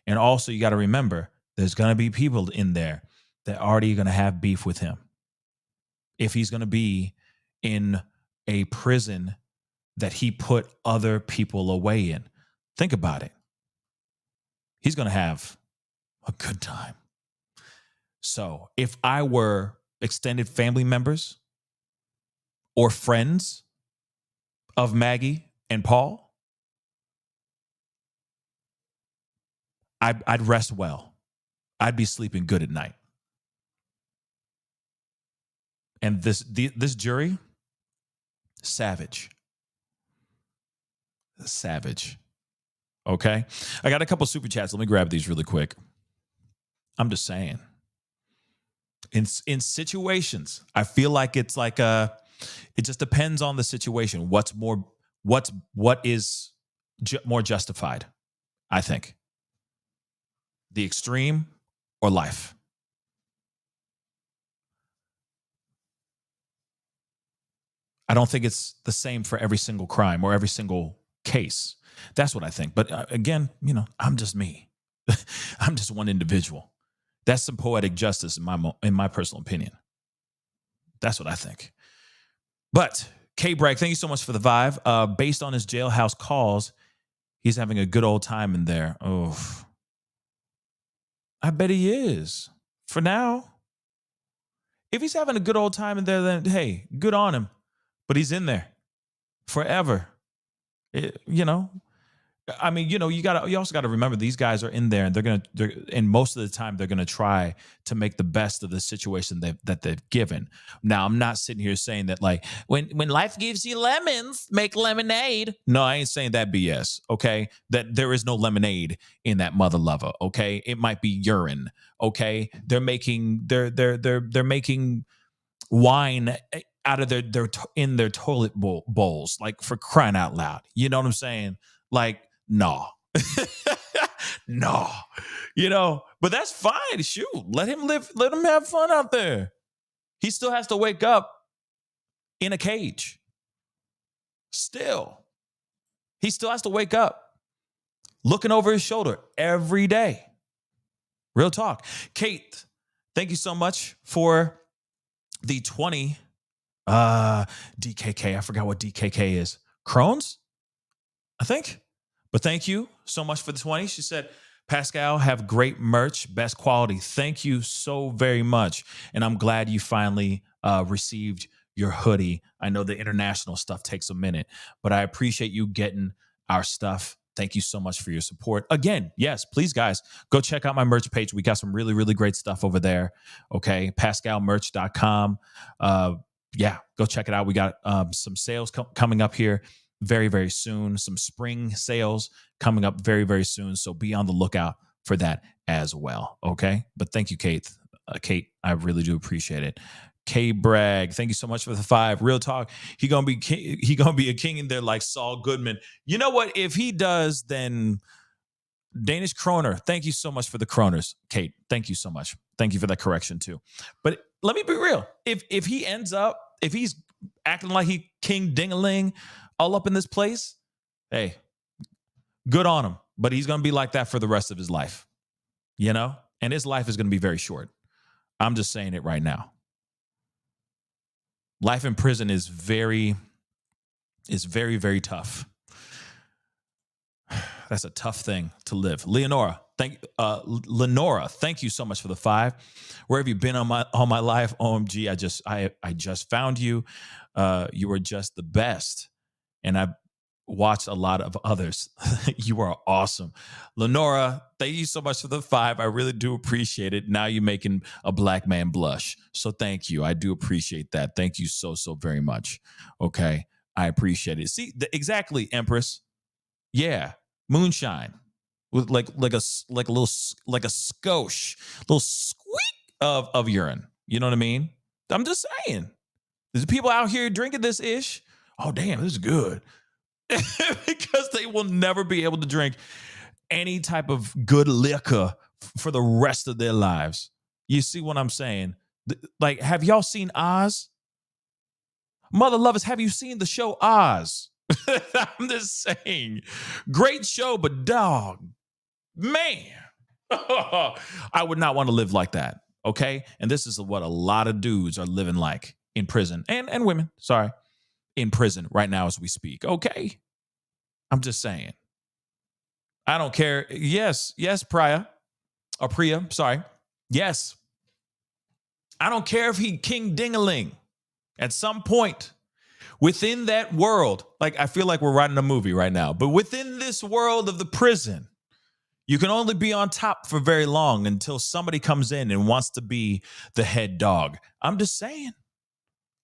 And also you got to remember, there's going to be people in there that are already going to have beef with him. If he's going to be in a prison that he put other people away in, think about it. He's going to have a good time. So if I were extended family members or friends of Maggie and Paul, I'd rest well. I'd be sleeping good at night. And this jury, savage. Okay? I got a couple super chats. Let me grab these really quick. I'm just saying. In situations, I feel like it's like it just depends on the situation. What is more justified, I think. The extreme or life. I don't think it's the same for every single crime or every single case. That's what I think. But again, I'm just me. I'm just one individual. That's some poetic justice in my personal opinion. That's what I think. But K-Bragg, thank you so much for the vibe. Based on his jailhouse calls, he's having a good old time in there. Oh, I bet he is. For now. If he's having a good old time in there, then hey, good on him. But he's in there forever. You know, I mean, you know, you also got to remember these guys are in there, and and most of the time they're gonna try to make the best of the situation that they've given. Now, I'm not sitting here saying that like when life gives you lemons, make lemonade. No, I ain't saying that BS. Okay, that there is no lemonade in that mother lover. Okay, it might be urine. Okay, they're making wine out of their toilet bowls, like, for crying out loud. You know what I'm saying? Like, no. No. You know, but that's fine. Shoot, let him live, let him have fun out there. He still has to wake up in a cage. Still. He still has to wake up looking over his shoulder every day. Real talk. Kate, thank you so much for the 20 DKK. I forgot what DKK is. Crohn's, I think. But thank you so much for the 20. She said, Pascal, have great merch, best quality. Thank you so very much. And I'm glad you finally received your hoodie. I know the international stuff takes a minute, but I appreciate you getting our stuff. Thank you so much for your support. Again, yes, please, guys, go check out my merch page. We got some really, really great stuff over there. Okay, PascalMerch.com. Yeah, go check it out. We got some sales coming up here very, very soon. Some spring sales coming up very, very soon. So be on the lookout for that as well. Okay, but thank you, Kate. Kate, I really do appreciate it. K-Bragg, thank you so much for the 5. Real talk. He gonna be a king in there like Saul Goodman. You know what? If he does, then Danish Kroner. Thank you so much for the Kroners, Kate. Thank you so much. Thank you for that correction too. But let me be real. If he's acting like he King Ding-a-ling all up in this place, hey, good on him. But he's gonna be like that for the rest of his life, you know. And his life is gonna be very short. I'm just saying it right now. Life in prison is very, very tough. That's a tough thing to live. Lenora, thank you so much for the 5. Where have you been all my life? OMG, I just found you. You were just the best, and I've watched a lot of others. You are awesome. Lenora, thank you so much for the 5. I really do appreciate it. Now you're making a black man blush. So thank you. I do appreciate that. Thank you so very much. Okay. I appreciate it. See, exactly, Empress. Yeah. Moonshine with like a little skosh, little squeak of urine. You know what I mean? I'm just saying. There's people out here drinking this ish. Oh, damn, this is good. Because they will never be able to drink any type of good liquor for the rest of their lives. You see what I'm saying? Like, have y'all seen Oz? Mother lovers, have you seen the show Oz? I'm just saying. Great show, but dog, man, I would not want to live like that. Okay? And this is what a lot of dudes are living like in prison, and women, sorry, in prison right now as we speak. Okay? I'm just saying. I don't care. Yes, Priya, sorry. Yes. I don't care if he King Ding-a-ling. At some point within that world, like, I feel like we're writing a movie right now, but within this world of the prison, you can only be on top for very long until somebody comes in and wants to be the head dog. I'm just saying.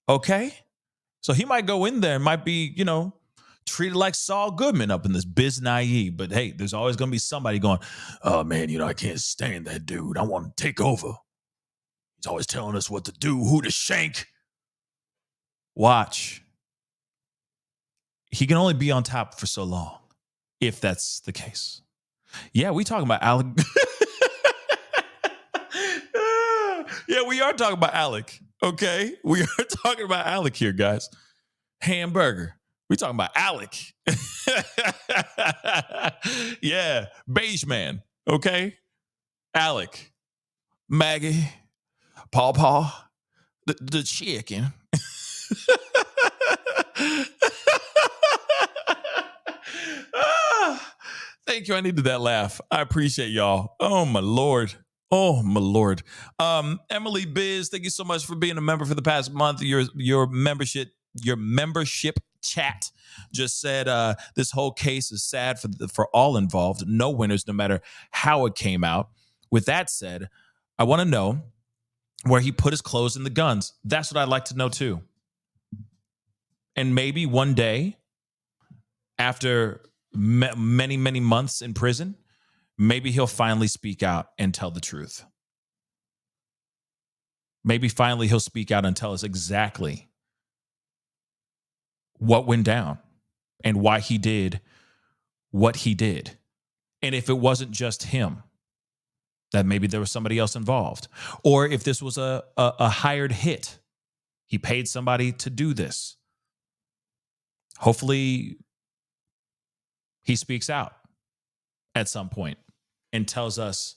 Okay? So he might go in there and might be, you know, treated like Saul Goodman up in this biz naive. But hey, there's always going to be somebody going, oh man, you know, I can't stand that dude. I want to take over. He's always telling us what to do, who to shank. Watch. He can only be on top for so long, if that's the case. Yeah, we talking about Alec. Yeah, we are talking about Alec. Okay, we are talking about Alec here, guys. Hamburger. We talking about Alec. Yeah, beige man. Okay, Alec. Maggie, Paw, the chicken. Thank you. I needed that laugh. I appreciate y'all. Oh my Lord. Oh my Lord. Emily Biz, thank you so much for being a member for the past month. Your membership chat just said this whole case is sad for all involved. No winners, no matter how it came out. With that said, I want to know where he put his clothes and the guns. That's what I'd like to know too. And maybe one day, after many, many months in prison, maybe he'll finally speak out and tell the truth. Maybe finally he'll speak out and tell us exactly what went down and why he did what he did. And if it wasn't just him, that maybe there was somebody else involved. Or if this was a hired hit, he paid somebody to do this. Hopefully he speaks out at some point and tells us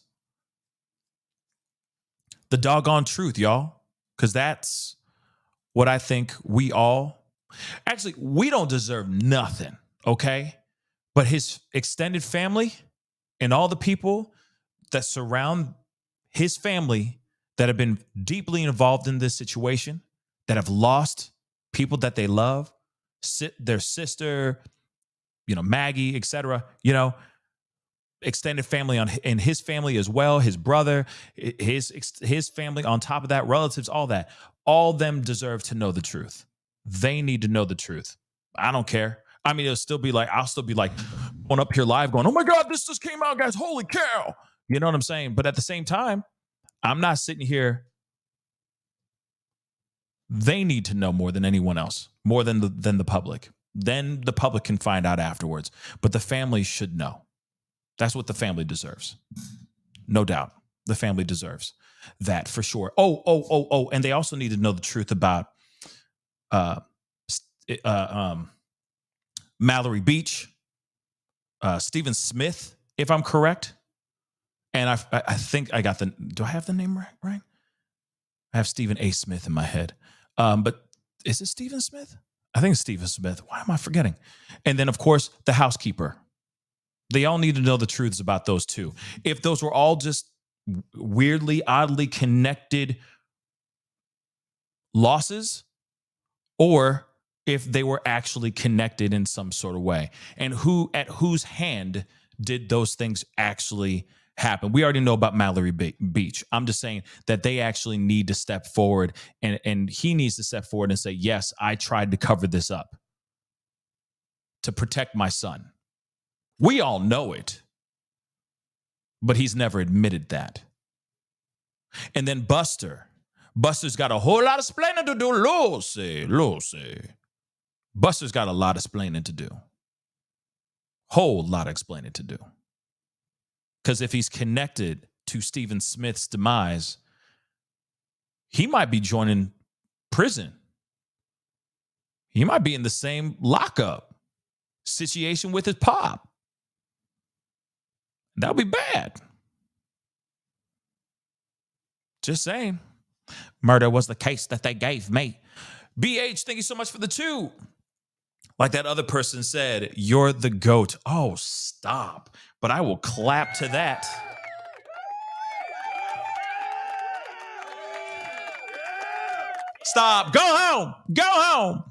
the doggone truth, y'all. Because that's what I think we don't deserve nothing, okay? But his extended family and all the people that surround his family that have been deeply involved in this situation, that have lost people that they love, their sister, Maggie, etc., extended family and his family as well, his brother, his family on top of that, relatives, all that. All them deserve to know the truth. They need to know the truth. I don't care. I mean, I'll still be like going up here live going, oh my God, this just came out, guys. Holy cow. You know what I'm saying? But at the same time, I'm not sitting here. They need to know more than anyone else, more than the public. Then the public can find out afterwards. But the family should know. That's what the family deserves. No doubt. The family deserves that for sure. Oh. And they also need to know the truth about Mallory Beach, Stephen Smith, if I'm correct. And I think I got do I have the name right? I have Stephen A. Smith in my head. But is it Stephen Smith? I think it's Stephen Smith. Why am I forgetting? And then, of course, the housekeeper. They all need to know the truths about those two. If those were all just weirdly, oddly connected losses, or if they were actually connected in some sort of way. And at whose hand did those things actually happen? We already know about Mallory Beach. I'm just saying that they actually need to step forward, and he needs to step forward and say, yes, I tried to cover this up to protect my son. We all know it, but he's never admitted that. And then Buster's got a whole lot of explaining to do. Lucy. Buster's got a lot of explaining to do. Whole lot of explaining to do. Because if he's connected to Stephen Smith's demise, he might be joining prison. He might be in the same lockup situation with his pop. That would be bad. Just saying. Murder was the case that they gave me. BH, thank you so much for the 2. Like that other person said, you're the GOAT. Oh, stop. But I will clap to that. Stop. Go home. Go home.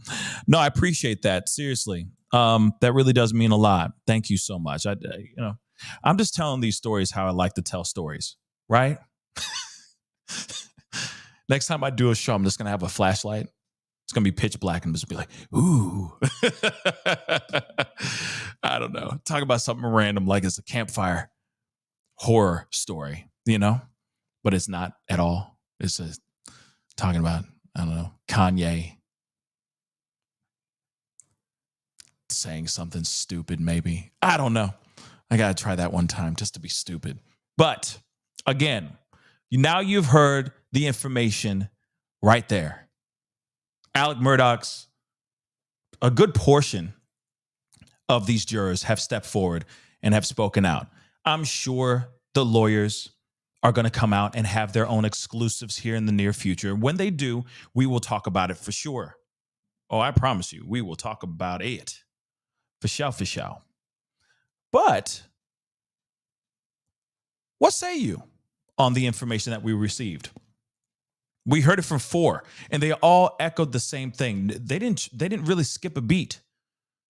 No, I appreciate that. Seriously. That really does mean a lot. Thank you so much. I'm just telling these stories how I like to tell stories, right? Next time I do a show, I'm just going to have a flashlight. It's going to be pitch black and just be like, ooh. I don't know. Talk about something random like it's a campfire horror story, But it's not at all. It's just talking about, I don't know, Kanye saying something stupid maybe. I don't know. I got to try that one time just to be stupid. But again, now you've heard the information right there. Alec Murdaugh's, a good portion of these jurors have stepped forward and have spoken out. I'm sure the lawyers are going to come out and have their own exclusives here in the near future. When they do, we will talk about it for sure. Oh, I promise you, we will talk about it. For sure. But what say you on the information that we received? We heard it from 4, and they all echoed the same thing. They didn't really skip a beat.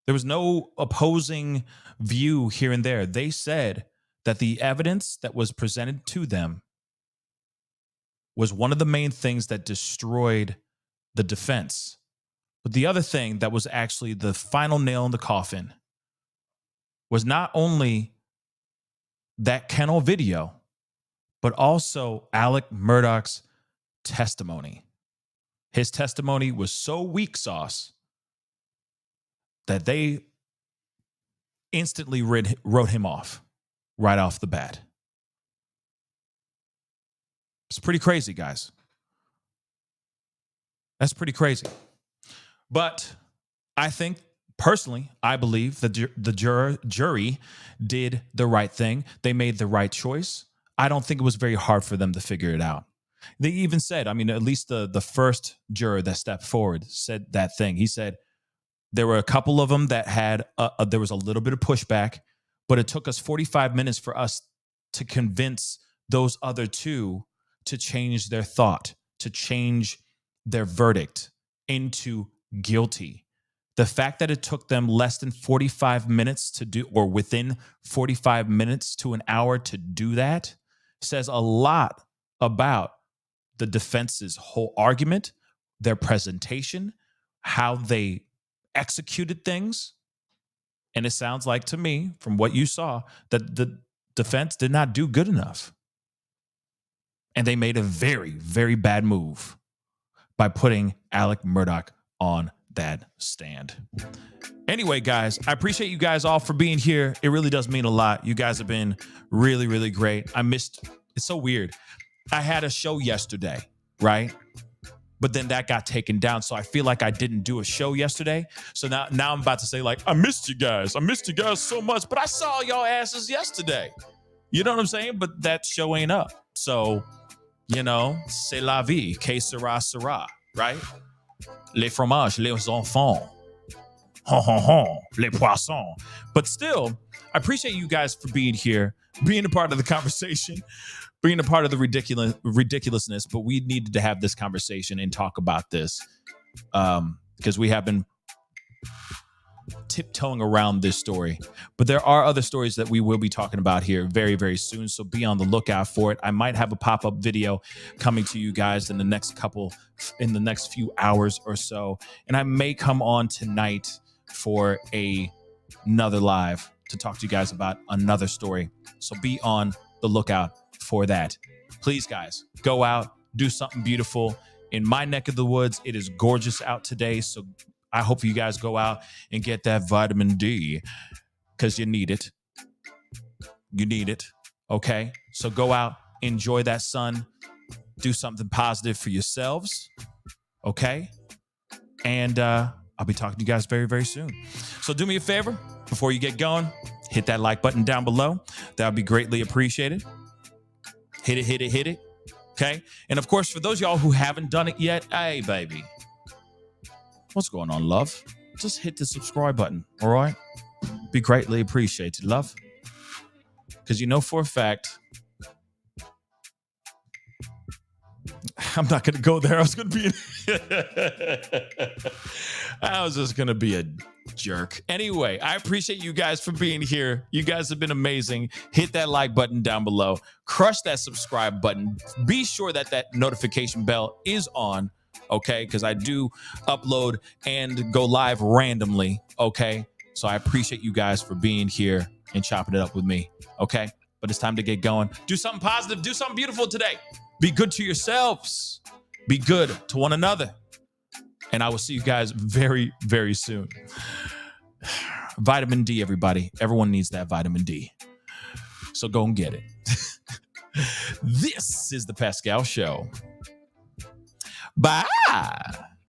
There was no opposing view here and there. They said that the evidence that was presented to them was one of the main things that destroyed the defense. But the other thing that was actually the final nail in the coffin was not only that kennel video, but also Alec Murdaugh's testimony. His testimony was so weak sauce that they instantly wrote him off right off the bat. It's pretty crazy, guys. That's pretty crazy. But I think, personally, I believe that the jury did the right thing. They made the right choice. I don't think it was very hard for them to figure it out. They even said, I mean, at least the first juror that stepped forward said that thing. He said there were a couple of them that had, there was a little bit of pushback, but it took us 45 minutes for us to convince those other 2 to change their thought, to change their verdict into guilty. The fact that it took them less than 45 minutes to do, or within 45 minutes to an hour to do that, says a lot about the defense's whole argument, their presentation, how they executed things. And it sounds like to me, from what you saw, that the defense did not do good enough. And they made a very, very bad move by putting Alec Murdaugh on that stand. Anyway, guys, I appreciate you guys all for being here. It really does mean a lot. You guys have been really, really great. It's so weird. I had a show yesterday, right? But then that got taken down. So I feel like I didn't do a show yesterday. So now I'm about to say, like, I missed you guys. I missed you guys so much, but I saw y'all asses yesterday. You know what I'm saying? But that show ain't up. So, you know, c'est la vie. Que sera, sera, right? Les fromages, les enfants. Hon, hon, hon, les poissons. But still, I appreciate you guys for being here, being a part of the conversation, being a part of the ridiculousness. But we needed to have this conversation and talk about this because we have been tiptoeing around this story. But there are other stories that we will be talking about here very, very soon. So be on the lookout for it. I might have a pop-up video coming to you guys in the next few hours or so. And I may come on tonight for another live to talk to you guys about another story. So be on the lookout for that. Please, guys, go out, do something beautiful. In my neck of the woods, it is gorgeous out today. So I hope you guys go out and get that vitamin D because you need it. You need it. Okay? So go out, enjoy that sun, do something positive for yourselves. Okay? And I'll be talking to you guys very, very soon. So do me a favor before you get going, hit that like button down below. That would be greatly appreciated. Hit it. Okay? And of course, for those of y'all who haven't done it yet, hey, baby. What's going on, love? Just hit the subscribe button, all right? Be greatly appreciated, love. Because you know for a fact, I'm not going to go there. I was just going to be a jerk. Anyway, I appreciate you guys for being here. You guys have been amazing. Hit that like button down below. Crush that subscribe button. Be sure that notification bell is on. Okay, because I do upload and go live randomly. Okay, so I appreciate you guys for being here and chopping it up with me. Okay, but it's time to get going. Do something positive. Do something beautiful today. Be good to yourselves. Be good to one another. And I will see you guys very, very soon. Vitamin D, everybody. Everyone needs that vitamin D. So go and get it. This is the Pascal Show. Bye.